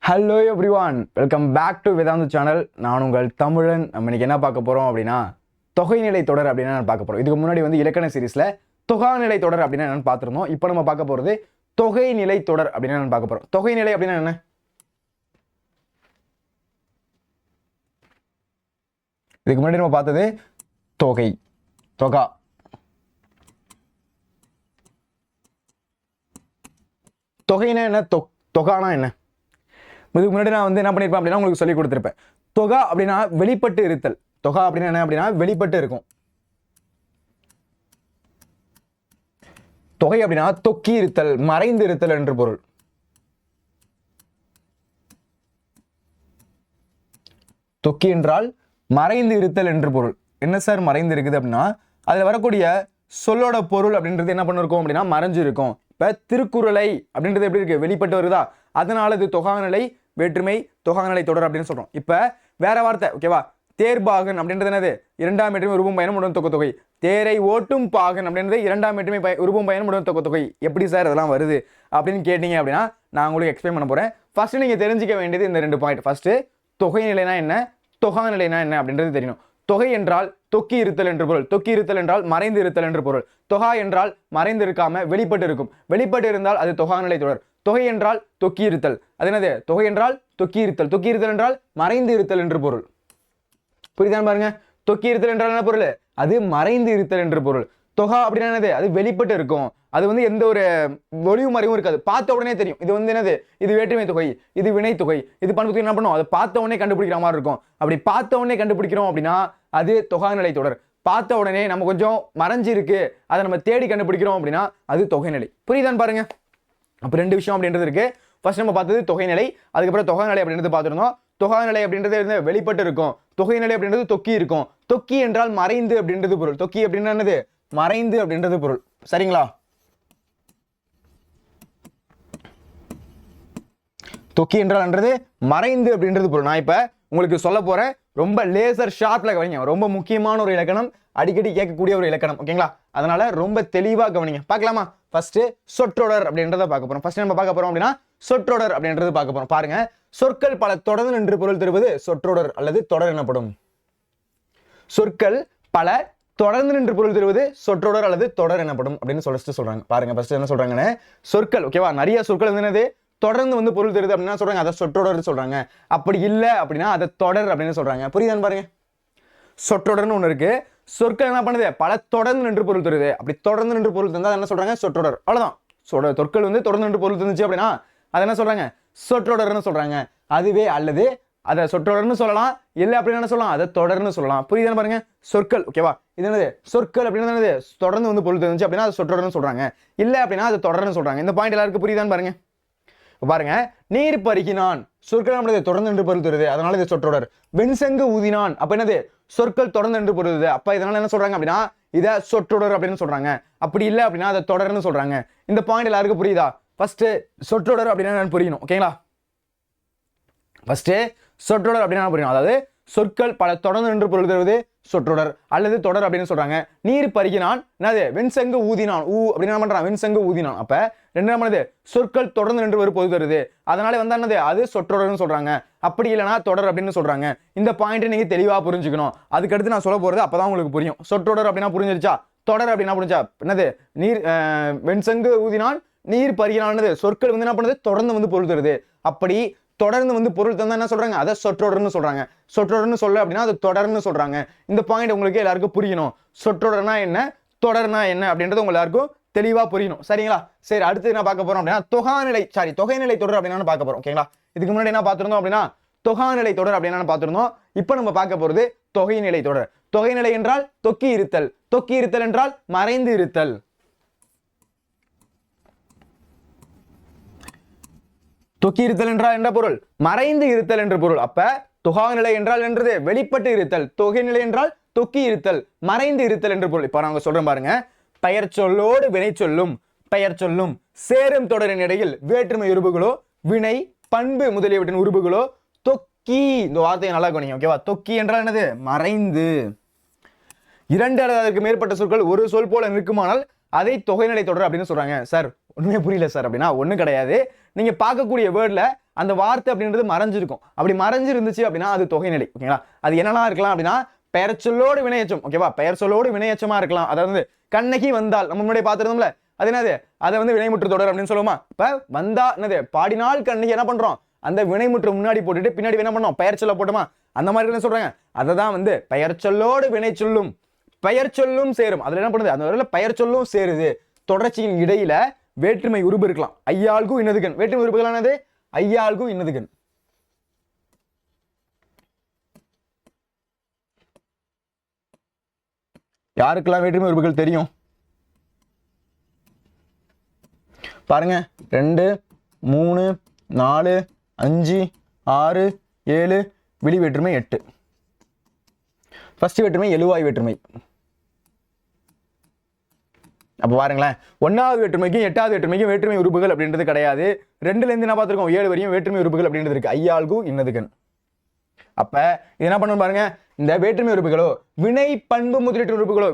Hello everyone, welcome back to Vedanta channel. நான் உங்கள் தமிழன். நம்ம இன்னைக்கு என்ன பார்க்க போகிறோம் அப்படின்னா தொகைநிலை தொடர் அப்படின்னா நான் பார்க்க போகிறோம். இதுக்கு முன்னாடி வந்து இலக்கண சீரீஸில் தொகாநிலை தொடர் அப்படின்னா என்னன்னு பார்த்துருந்தோம். இப்போ நம்ம பார்க்க போகிறது தொகைநிலை தொடர் அப்படின்னா நான் பார்க்க போகிறோம். தொகைநிலை அப்படின்னா என்ன? இதுக்கு முன்னாடி நம்ம பார்த்தது தொகை, தொகா, தொகைனா என்ன, தொகானா என்ன? இதுக்கு முன்னாடி நான் வந்து என்ன பண்ணிருப்பேன் அப்படின்னா உங்களுக்கு சொல்லி கொடுத்துருப்பேன். தொகா அப்படின்னா வெளிப்பட்டு இருத்தல். தொகா அப்படின்னா என்ன அப்படின்னா வெளிப்பட்டு இருக்கும். தொகை அப்படின்னா தொக்கி இருத்தல், மறைந்து இருத்தல் என்று பொருள். தொக்கி என்றால் மறைந்து இருத்தல் என்று பொருள். என்ன சார் மறைந்து இருக்குது அப்படின்னா அதுல வரக்கூடிய சொல்லோட பொருள் அப்படின்றது என்ன பண்ணிருக்கோம் அப்படின்னா மறைஞ்சு இருக்கும். இப்ப திருக்குறளை அப்படின்றது எப்படி இருக்கு, வெளிப்பட்டு வருதா, அதனால இது தொகாநிலை வேற்றுமை தொகாநிலை தொடர் அப்படின்னு சொல்றோம். இப்ப வேற வார்த்தை ஓகேவா, தேர்பாகன் அப்படின்றது என்னது, இரண்டாம் வேற்றுமை உருவம் பயணம் உடன் தொக்க தொகை. தேரை ஓட்டும் பாகன் அப்படின்றது இரண்டாம் வேற்றுமை உருவம் பயணம் உடன் தொக்க தொகை. எப்படி சார் அதெல்லாம் வருது அப்படின்னு கேட்டீங்க அப்படின்னா நான் உங்களுக்கு எக்ஸ்பிளைன் பண்ண போறேன். ஃபர்ஸ்ட் நீங்க தெரிஞ்சுக்க வேண்டியது இந்த ரெண்டு பாயிண்ட். ஃபர்ஸ்ட் தொகைநிலைனா என்ன, தொகாநிலைனா என்ன அப்படின்றது தெரியணும். தொகை என்றால் தொக்கி இருத்தல் என்று பொருள். தொக்கி இருத்தல் என்றால் மறைந்து இருத்தல் என்று பொருள். தொகா என்றால் மறைந்து இருக்காம வெளிப்பட்டு இருக்கும். வெளிப்பட்டு இருந்தால் அது தொகாநிலை தொடர். தொகை என்றால் தொக்கி இருத்தல். அது என்னது, தொகை என்றால் தொக்கி இருத்தல். தொக்கி இருத்தல் என்றால் மறைந்து இருத்தல் என்று பொருள். புரியுதான் பாருங்க. தொக்கி இருத்தல் என்றால் என்ன பொருள், அது மறைந்து இருத்தல் என்று பொருள். தொகா அப்படின்னா என்னது, அது வெளிப்பட்டு இருக்கும். அது வந்து எந்த ஒரு ஒளிவு மறைவும் இருக்காது, பார்த்த உடனே தெரியும் இது வந்து என்னது, இது வேற்றுமை தொகை, இது வினை தொகை, இது பண்பு என்ன பண்ணும், அதை பார்த்த உடனே கண்டுபிடிக்கிற மாதிரி இருக்கும். அப்படி பார்த்த உடனே கண்டுபிடிக்கிறோம் அப்படின்னா அது தொகாநிலை தொடர். பார்த்த உடனே நம்ம கொஞ்சம் மறைஞ்சு இருக்கு, அதை நம்ம தேடி கண்டுபிடிக்கிறோம் அப்படின்னா அது தொகைநிலை. புரியுதான் பாருங்க. அப்ப ரெண்டு விஷயம் அப்படின்றது இருக்கு. ஃபர்ஸ்ட் நம்ம பார்த்தது தொகைநிலை, அதுக்கப்புறம் தொகாநிலை அப்படின்றது பார்த்துருந்தோம். தொகாநிலை அப்படின்றது வெளிப்பட்டு இருக்கும். தொகைநிலை அப்படின்றது தொக்கி இருக்கும். தொக்கி என்றால் மறைந்து அப்படின்றது பொருள். தொக்கி அப்படின்னா என்னது, மறைந்து அப்படின்றது பொருள். சரிங்களா? தொக்கி என்றால் மறைந்து அப்படின்றது பொருள். நான் இப்ப உங்களுக்கு சொல்ல போறேன், ரொம்ப லேசர் ஷார்ப்ல கவனிங்க. ரொம்ப முக்கியமான ஒரு இலக்கணம், அடிக்கடி கேட்கக்கூடிய ஒரு இலக்கணம் ஓகேங்களா. அதனால ரொம்ப தெளிவா கவனிங்க. பார்க்கலாமா? ஃபர்ஸ்ட் சொற்றொடர் அப்படின்றத பார்க்க போறோம். ஃபர்ஸ்ட் நம்ம பார்க்க போறோம் அப்படின்னா சொற்றொடர் அப்படின்றது பார்க்க போறோம். பாருங்க, சொற்கள் பல தொடர்ந்து நின்று பொருள் தருவது சொற்றொடர் அல்லது தொடர் எனப்படும். சொற்கள் பல தொடர்ந்து நின்று பொருள் தருவது சொற்றொடர் அல்லது தொடர் எனப்படும் அப்படின்னு சொல்றாங்க. பாருங்க ஃபர்ஸ்ட் என்ன சொல்றாங்கன்னு, சொற்கள் ஓகேவா, நிறைய சொற்கள் வந்து என்னது தொடர்ந்து வந்து பொருள் தருது அப்படின்னா சொல்றாங்க, அதை சொற்றொடர் சொல்றாங்க. அப்படி இல்லை அப்படின்னா அதை தொடர் அப்படின்னு சொல்றாங்க. புரியுதான்னு பாருங்க. சொற்றொடர்னு ஒண்ணு இருக்கு. சொற்கள் என்ன பண்ணுது, பல தொடர்ந்து நின்று பொருள் தருது. அப்படி தொடர்ந்து நின்று பொருள் தந்தா என்ன சொல்றாங்க, சொற்றொடர். அவ்வளவுதான். சொற்கள் வந்து தொடர்ந்து நின்று பொருள் தந்துச்சு அப்படின்னா அதை என்ன சொல்றாங்க, சொற்றொடர்னு சொல்றாங்க. அதுவே அல்லது அதை சொற்றொடர்னு சொல்லலாம், இல்லை அப்படின்னு என்ன சொல்லலாம், அதை தொடர்னு சொல்லலாம். புரியுதான்னு பாருங்க. சொற்கள் ஓகேவா, இது என்னது, சொற்கள் அப்படின்னு என்னது தொடர்ந்து வந்து பொருள் தந்துச்சு அப்படின்னா அது சொற்றொடர்னு சொல்றாங்க. இல்லை அப்படின்னா அது தொடர்னு சொல்றாங்க. இந்த பாயிண்ட் எல்லாருக்கும் புரியுதான்னு பாருங்க. பாருங்க, நீர் பருகினான், சொற்கள் நம்மளது தொடர்ந்து நின்று பொருள் தருது, அதனால இது சொற்றொடர். வெண்சங்கு ஊதினான், அப்ப என்னது, சொற்கள் தொடர்ந்து நின்று பொருளுது. அப்ப இதனால என்ன சொல்றாங்க அப்படின்னா இதை சொற்றொடர் அப்படின்னு சொல்றாங்க. அப்படி இல்லை அப்படின்னா அதை தொடர்னு சொல்றாங்க. இந்த பாயிண்ட் எல்லாருக்கும் புரியுதா? ஃபர்ஸ்ட் சொற்றொடர் அப்படின்னா புரியணும் ஓகேங்களா. ஃபர்ஸ்ட் சொற்றொடர் அப்படின்னா புரியணும். அதாவது சொற்கள் பல தொடர்ந்து நின்று பொருள் தருவது சொற்றொடர் அல்லது தொடர் அப்படின்னு சொல்றாங்க. நீர் பருகினான், என்னது, வெண்சங்கு ஊதினான். அப்படின்னு என்ன பண்றான், வெண்சங்கு ஊதினான். அப்ப ரெண்டு என்ன பண்ணுது, சொற்கள் தொடர்ந்து நின்று ஒரு பொருள் தருது, அதனால வந்து என்னது, அது சொற்றொடர்னு சொல்றாங்க. அப்படி இல்லைன்னா தொடர் அப்படின்னு சொல்றாங்க. இந்த பாயிண்ட் நீங்க தெளிவா புரிஞ்சுக்கணும். அதுக்கடுத்து நான் சொல்ல போறது அப்பதான் உங்களுக்கு புரியும். சொற்றொடர் அப்படின்னா புரிஞ்சிருச்சா, தொடர் அப்படின்னா புரிஞ்சா, என்னது, நீர் வெண்சங்கு ஊதினான், நீர் பருகினான், சொற்கள் வந்து என்ன பண்ணுது, தொடர்ந்து வந்து பொருள் தருது. அப்படி தொடர்ந்து வந்து பொருள் தந்தா என்ன சொல்றாங்க, அதை சொற்றொடர்னு சொல்றாங்க. சொற்றொடர்னு சொல்ல அப்படின்னா அது தொடர்னு சொல்றாங்க. இந்த பாயிண்ட் உங்களுக்கு எல்லாருக்கும் புரியணும். சொற்றொடர்னா என்ன, தொடர்னா என்ன அப்படின்றது உங்க எல்லாருக்கும் தெளிவா புரியணும். சரிங்களா? சரி, அடுத்து என்ன பார்க்க போறோம் அப்படின்னா தொகைநிலை தொடர் அப்படின்னு பார்க்க போறோம் ஓகேங்களா. இதுக்கு முன்னாடி என்ன பார்த்திருந்தோம் அப்படின்னா தொகாநிலை தொடர் அப்படின்னு பார்த்திருந்தோம். இப்ப நம்ம பார்க்க போறது தொகைநிலை தொடர். தொகைநிலை என்றால் தொக்கி இருத்தல். தொக்கி இருத்தல் என்றால் மறைந்து இருத்தல். தொக்கி இருத்தல் என்றால் என்ன பொருள், மறைந்து இருத்தல் என்று பொருள். அப்ப தொகாநிலை என்றால் என்றது வெளிப்பட்டு இருத்தல். தொகைநிலை என்றால் தொக்கி இருத்தல், மறைந்து இருத்தல் என்று பொருள். இப்ப நாங்க சொல்றோம் பாருங்க, பெயர் சொல்லோடு வினை சொல்லும், பெயர் சொல்லும் சேரும் தொடரின் இடையில் வேற்றுமை உருபுகளோ வினை பண்பு முதலியவற்றின் உருபுகளோ தொக்கி. இந்த வார்த்தையை நல்லா கவனிங்க ஓகேவா. தொக்கி என்றால் என்னது, மறைந்து. இரண்டு அல்லது அதற்கு மேற்பட்ட சொற்கள் ஒரு சொல் போல நிற்குமானால் அதை தொகைநிலை தொடர் அப்படின்னு சொல்றாங்க. சார் ஒண்ணுமே புரியல சார் அப்படின்னா ஒண்ணும் கிடையாது. நீங்க பார்க்கக்கூடிய வேர்ட்ல அந்த வார்த்தை அப்படின்றது மறைஞ்சிருக்கும். அப்படி மறைஞ்சிருந்துச்சு அப்படின்னா அது தொகைநிலை. ஓகேங்களா? அது என்னெல்லாம் இருக்கலாம் அப்படின்னா பெயர் சொல்லோடு வினையச்சம். ஓகேவா? பெயர் சொல்லோடு வினையச்சமா இருக்கலாம். அதாவது கண்ணகி வந்தால் நம்ம முன்னாடி பார்த்திருந்தோம்ல, அது என்னது? அதை வந்து வினைமுற்று தொடர் அப்படின்னு சொல்லுவோமா? இப்ப வந்தா என்னது? பாடினால் கண்ணகி என்ன பண்றோம்? அந்த வினைமுற்று முன்னாடி போட்டுட்டு பின்னாடி என்ன பண்ணோம்? பெயர் சொல்ல போட்டோமா? அந்த மாதிரி என்ன சொல்றாங்க? அதை தான் வந்து பெயர் சொல்லோடு வினை சொல்லும், பெயர் சொல்லும் சேரும். அதுல என்ன பண்ணுது? அந்த பெயர் சொல்லும் சேருது. தொடர்ச்சியின் இடையில வேற்றுமை உருபு இருக்கலாம். ஐயாள்கு இன்னதுகன். வேற்றுமை உருபுகள் என்னது? ஐயாள்கு இன்னதுகன். யாருக்கெல்லாம் வேற்றுமை உருபுகள் தெரியும் பாருங்க. 2 3 4 5 6 7 விழி வேற்றுமை 8. ஃபர்ஸ்ட் வேற்றுமை எழுவாய் வேற்றுமை. அப்ப பாருங்களேன், 1வது வேற்றுமைக்கும் 8வது வேற்றுமைக்கும் வேற்றுமை உறுப்புகள் அப்படின்றது கிடையாது. 2ல இருந்து என்ன பார்த்திருக்கோம்? 7 வரையும் வேற்றுமை உறுப்புகள் அப்படின்றது இருக்கு. ஐயாள்கு இன்னதுகன். அப்ப இது என்ன பண்ணணும் பாருங்க, இந்த வேற்றுமை உறுப்புகளோ வினை பண்பு முதலீட்டு உறுப்புகளோ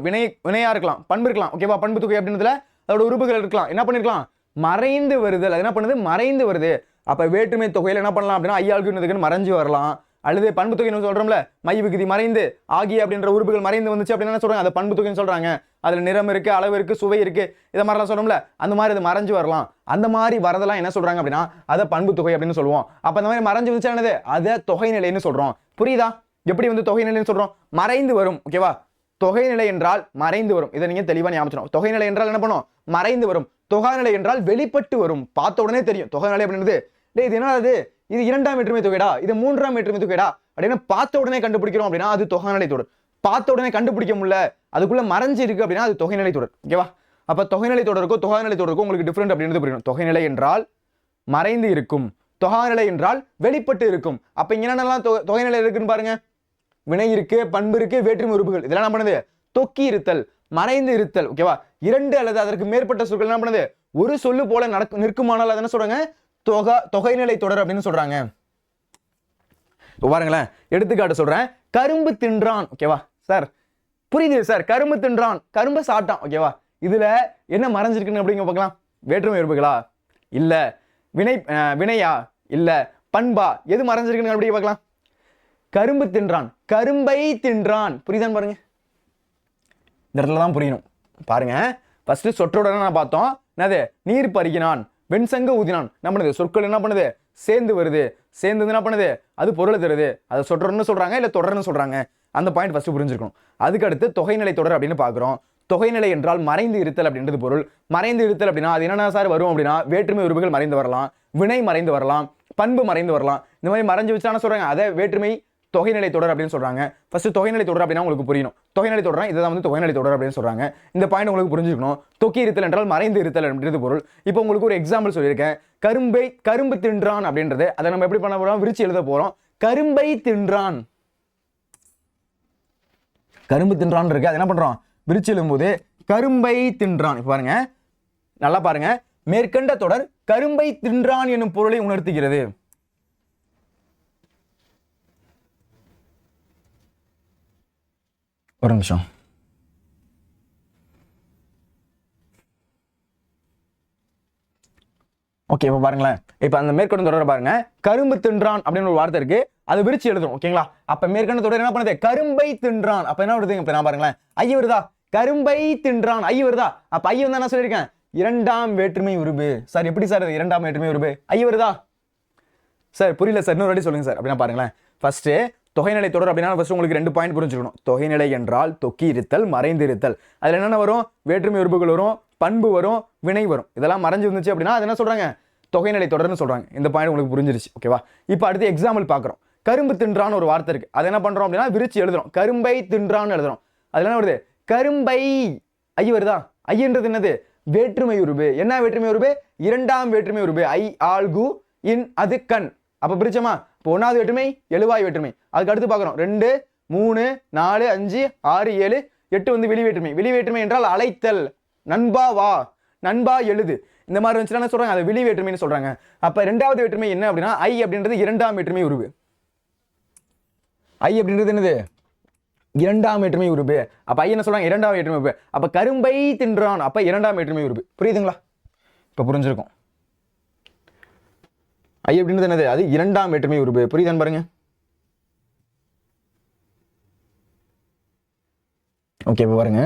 வினையா இருக்கலாம், பண்பு இருக்கலாம். ஓகேவா? பண்பு தொகை அப்படின்றதுல அதோட உறுப்புகள் இருக்கலாம். என்ன பண்ணிருக்கலாம்? மறைந்து வருதல். அது என்ன பண்ணுது? மறைந்து வருது. அப்ப வேற்றுமை தொகையில என்ன பண்ணலாம் அப்படின்னா ஐயாள்கு இன்னதுகன் மறைஞ்சு வரலாம். அல்லது பண்பு தொகை சொல்றோம்ல, மை விகுதி மறைந்து ஆகிய அப்படின்ற உறுப்புகள் மறைந்து வந்துச்சு அப்படின்னு என்ன சொல்றாங்க? அதை பண்பு தொகைன்னு சொல்றாங்க. அதுல நிறம் இருக்கு, அளவு இருக்கு, சுவை இருக்கு, இதை மாதிரிலாம் சொல்றோம்ல, அந்த மாதிரி அது மறைஞ்சு வரலாம். அந்த மாதிரி வரதெல்லாம் என்ன சொல்றாங்க அப்படின்னா அதை பண்பு தொகை அப்படின்னு சொல்லுவோம். அப்ப அந்த மாதிரி மறைஞ்சு வந்துச்சு என்னது? அதை தொகைநிலைன்னு சொல்றோம். புரியுதா? எப்படி வந்து தொகைநிலைன்னு சொல்றோம்? மறைந்து வரும். ஓகேவா? தொகைநிலை என்றால் மறைந்து வரும். இதை நீங்க தெளிவா ஞாபகம். தொகைநிலை என்றால் என்ன பண்ணும்? மறைந்து வரும். தொகாநிலை என்றால் வெளிப்பட்டு வரும். பார்த்த உடனே தெரியும் தொகைநிலை அப்படின்றது. இது என்னது? இது 2ஆம் வேற்றுமை தொகைடா, இது 3ஆம் வேற்றுமை தொகைடா அப்படின்னு பார்த்த உடனே கண்டுபிடிக்கிறோம் அப்படின்னா அது தொகைநிலை தொடர். பார்த்த உடனே கண்டுபிடிக்க முடியல, அதுக்குள்ள மறைஞ்சு இருக்கு அப்படின்னா அது தொகைநிலை தொடர். ஓகேவா? அப்ப தொகைநிலை தொடருக்கும் தொகாநிலை தொடருக்கும் உங்களுக்கு டிஃபரெண்ட் அப்படின்றது புரியணும். தொகைநிலை என்றால் மறைந்து இருக்கும், தொகாநிலை என்றால் வெளிப்பட்டு இருக்கும். அப்ப இங்க என்னென்னலாம் தொகைநிலை இருக்குன்னு பாருங்க. வினை இருக்கு, பண்பு இருக்கு, வேற்றுமை உறுப்புகள். இதெல்லாம் என்ன பண்ணுது? தொக்கி இருத்தல், மறைந்து இருத்தல். ஓகேவா? 2 அல்லது அதற்கு மேற்பட்ட சொற்கள் என்ன பண்ணுது? ஒரு சொல்லு போல நிற்குமானால் அதை என்ன சொல்றாங்க? தொகைநிலை தொடர் அப்படின்னு சொல்றாங்க. பாருங்களேன், எடுத்துக்காட்டு சொல்றேன். கரும்பு தின்றான். ஓகேவா சார்? புரியுது சார்? கரும்பு தின்றான், கரும்பு சாப்பிட்டான். ஓகேவா? இதுல என்ன மறைஞ்சிருக்குன்னு அப்படிங்க பார்க்கலாம். வேற்றுமை உறுப்புகளா? இல்ல. வினையா? இல்ல. பண்பா? எது மறைஞ்சிருக்குன்னு அப்படி பார்க்கலாம். கரும்பு தின்றான், கரும்பை தின்றான். புரியுதான்னு பாருங்க. இந்த இடத்துல தான் புரியணும். பாருங்க, ஃபர்ஸ்ட் சொற்றொடர் நான் பார்த்தோம். என்னது? நீர் பருகினான், வெண்சங்க ஊதினான். என்ன பண்ணுது? சொற்கள் என்ன பண்ணுது? சேர்ந்து வருது. சேர்ந்து என்ன பண்ணுது? அது பொருளை தருது. அதை சொற்றொடர்னு சொல்றாங்க, இல்ல தொடர்னு சொல்றாங்க. அந்த பாயிண்ட் ஃபர்ஸ்ட் புரிஞ்சிருக்கணும். அதுக்கு அடுத்து தொகைநிலை தொடர் அப்படின்னு பாக்குறோம். தொகைநிலை என்றால் மறைந்து இருத்தல் அப்படின்றது பொருள். மறைந்து இருத்தல் அப்படின்னா அது என்னென்ன சார் வரும் அப்படின்னா வேற்றுமை உறுப்புகள் மறைந்து வரலாம், வினை மறைந்து வரலாம், பண்பு மறைந்து வரலாம். இந்த மாதிரி மறைஞ்சு வச்சுனா சொல்றாங்க அதை வேற்றுமை தொகைநிலை தொடர் அப்படின்னு சொல்றாங்க. ஃபர்ஸ்ட் தொகைநிலை தொடர் அப்படின்னா உங்களுக்கு புரியணும். தொகைநிலை தொடர் இதுதான் வந்து தொகைநிலை தொடர் அப்படின்னு சொல்றாங்க. இந்த பாயிண்ட் உங்களுக்கு புரிஞ்சுக்கணும். தொக்கி இருத்தல் என்றால் மறைந்து இருத்தல் அப்படின்றது பொருள். இப்போ உங்களுக்கு ஒரு எக்ஸாம்பிள் சொல்லியிருக்கேன். கரும்பு தின்றான் அப்படின்றது அதை நம்ம எப்படி பண்ண போறோம்? விரிச்சு எழுத போறோம். கரும்பை தின்றான். கரும்பு தின்றான் இருக்கு, அது என்ன பண்றோம்? விரிச்சு எழுதும்போது கரும்பை தின்றான். பாருங்க, நல்லா பாருங்க. மேற்கண்ட தொடர் கரும்பை தின்றான் என்னும் பொருளை உணர்த்துகிறது. ஒரு நிமிஷம். ஓகே, இப்போ பாருங்களேன். இப்போ அந்த மேற்கொண்ட தொடரை பாருங்க. கரும்பு தின்றான் அப்படின்னு ஒரு வார்த்தை இருக்கு, அதை விரிச்சு எழுதுறோம். ஓகேங்களா? அப்ப மேற்கண்ட தொடர் என்ன பண்ணுது? கரும்பை தின்றான். அப்ப என்ன வருது? இப்ப நான் பாருங்களேன், ஐ வருதா? கரும்பை தின்றான், ஐ வருதா? அப்ப ஐ வந்து என்ன சொல்லியிருக்கேன்? 2ஆம் வேற்றுமை உருபு. சார் எப்படி சார் 2ஆம் வேற்றுமை உருபு? ஐ வருதா சார்? புரியல சார், இன்னொரு வாட்டி சொல்லுங்க சார். அப்படின்னா பாருங்களேன், ஃபர்ஸ்ட் தொகைநிலை தொடர் அப்படின்னா ஃபர்ஸ்ட் உங்களுக்கு 2 பாயிண்ட் புரிஞ்சுக்கணும். தொகைநிலை என்றால் தொக்கி இருத்தல், மறைந்து இருத்தல். அதுல என்னென்ன வரும்? வேற்றுமை உறுப்புகள் வரும், பண்பு வரும், வினை வரும். இதெல்லாம் மறைஞ்சு வந்துச்சு அப்படின்னா அது என்ன சொல்றாங்க? தொகைநிலை தொடர்னு சொல்றாங்க. இந்த பாயிண்ட் உங்களுக்கு புரிஞ்சிருச்சு. ஓகேவா? இப்போ அடுத்து எக்ஸாம்பிள் பார்க்குறோம். கரும்பு தின்றான்னு ஒரு வார்த்தை இருக்கு, அதை என்ன பண்றோம் அப்படின்னா விரிச்சு எழுதுறோம். கரும்பை தின்றான்னு எழுதுறோம். அதுல என்ன வருது? கரும்பை. ஐ வருதா? ஐன்றது என்னது? வேற்றுமை உருபு. என்ன வேற்றுமை உருபு? 2ஆம் வேற்றுமை உருபு. ஐ ஆல்கு இன் அது கண். அப்ப பிரிச்சமா? இப்போ 1வது வேற்றுமை எழுவாய் வேற்றுமை. அதுக்கு அடுத்து பார்க்குறோம் 2 3 4 5 6 7 8 வந்து வெளி வேற்றுமை. வெளி வேற்றுமை என்றால் அழைத்தல். நண்பா வா, நண்பா எழுது. இந்த மாதிரி இருந்துச்சுன்னா சொல்றாங்க அதை வெளி வேற்றுமைன்னு சொல்றாங்க. அப்ப 2வது வேற்றுமை என்ன அப்படின்னா ஐ அப்படின்றது 2ஆம் வேற்றுமை உருவு. ஐ அப்படின்றது என்னது? 2ஆம் வேற்றுமை உருவு. அப்ப ஐ என்ன சொல்றாங்க? 2ஆம் வேற்றுமை உருவு. அப்ப கரும்பை தின்றான், அப்ப 2ஆம் வேற்றுமை உருவு. புரியுதுங்களா? இப்போ புரிஞ்சிருக்கும். ஐ அப்படின்றது என்னது? அது இரண்டாம் வேற்றுமை உருபு. புரியுதான்னு பாருங்க. ஓகே, இப்போ பாருங்க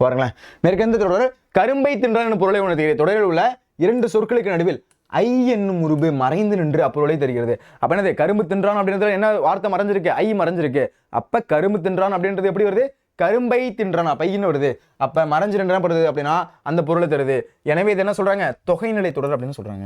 பாருங்களேன். மேற்கண்ட தொடர் கரும்பை தின்றான் பொருளை உணர்த்துகிறது. தொடரில் உள்ள இரண்டு சொற்களுக்கு நடுவில் ஐ என்னும் உருபு மறைந்து நின்று அப்பொருளை தெரிகிறது. அப்ப என்னது? கரும்பு தின்றான் அப்படின்றது என்ன வார்த்தை மறைஞ்சிருக்கு? ஐ மறைஞ்சிருக்கு. அப்ப கரும்பு தின்றான் அப்படின்றது எப்படி வருது? கரும்பை தின்றான் பையன்னு வருது. அப்ப மறைஞ்சு என்ன படுது அப்படின்னா அந்த பொருளை தருது. எனவே இது என்ன சொல்றாங்க? தொகைநிலை தொடர் அப்படின்னு சொல்றாங்க.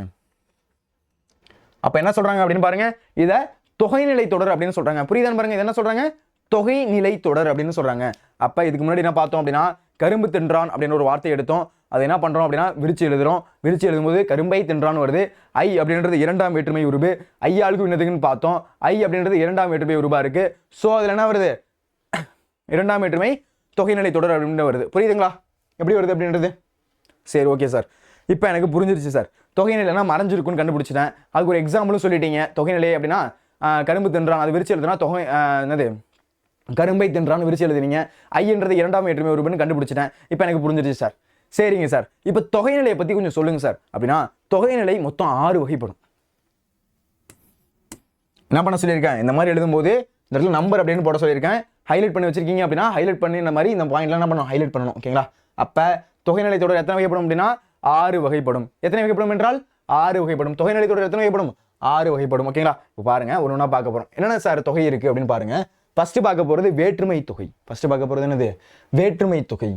அப்ப என்ன சொல்றாங்க அப்படின்னு பாருங்க, இத தொகைநிலை தொடர் அப்படின்னு சொல்றாங்க. புரியுதான்னு பாருங்க. இது என்ன சொல்றாங்க? தொகைநிலை தொடர் அப்படின்னு சொல்றாங்க. அப்ப இதுக்கு முன்னாடி என்ன பார்த்தோம் அப்படின்னா கரும்பு தின்றான் அப்படின்னு ஒரு வார்த்தை எடுத்தோம். அதை என்ன பண்றோம் அப்படின்னா விரிச்சு எழுதுறோம். விரிச்சு எழுதும்போது கரும்பை தின்றான் வருது. ஐ அப்படின்றது இரண்டாம் வேற்றுமை உருபு. ஐயாளுக்கு என்னதுன்னு பார்த்தோம். ஐ அப்படின்றது இரண்டாம் வேற்றுமை உருபா இருக்கு. சோ அதுல என்ன வருது? இரண்டாம் வேற்றுமை தொகைநிலை தொடர் அப்படின்னு வருது. புரியுதுங்களா எப்படி வருது அப்படின்றது? சரி, ஓகே சார், இப்போ எனக்கு புரிஞ்சிருச்சு சார். தொகைநிலைனா மறைஞ்சிருக்குன்னு கண்டுபிடிச்சிட்டேன். அதுக்கு ஒரு எக்ஸாம்பிளும் சொல்லிட்டீங்க. தொகைநிலை அப்படின்னா கரும்பு தின்றான் அது விரிச்சு எழுதுனா தொகை என்னது? கரும்பை தின்றான்னு விரிச்சு எழுதுனீங்க. ஐன்றது இரண்டாம் வேற்றுமை உருபுன்னு கண்டுபிடிச்சிட்டேன். இப்போ எனக்கு புரிஞ்சிருச்சு சார். சரிங்க சார், இப்போ தொகைநிலையை பத்தி கொஞ்சம் சொல்லுங்க சார். அப்படின்னா தொகைநிலை மொத்தம் 6 வகைப்படும். என்ன பண்ண சொல்லியிருக்கேன்? இந்த மாதிரி எழுதும்போது இந்த இடத்துல நம்பர் அப்படின்னு போட சொல்லியிருக்கேன். ஹைலைட் பண்ணி வச்சிருக்கீங்க அப்படின்னா ஹைலைட் பண்ணி இந்த மாதிரி இந்த பாயிண்ட்லாம் என்ன பண்ணணும்? ஹைலைட் பண்ணணும். ஓகேங்களா? அப்ப தொகைநிலை தொடர் எத்தனை வகைப்படும் அப்படின்னா 6 வகைப்படும். எத்தனை வகைப்படும் என்றால் 6 வகைப்படும். தொகைநிலை தொடர் எத்தனை வகைப்படும்? 6 வகைப்படும். ஓகேங்களா? இப்போ பாருங்க ஒண்ணா பார்க்க போறோம். என்னென்ன சார் தொகை இருக்கு அப்படின்னு பாருங்க. ஃபர்ஸ்ட் பார்க்க போறது வேற்றுமை தொகை. ஃபர்ஸ்ட் பார்க்க போறது என்னது? வேற்றுமை தொகை.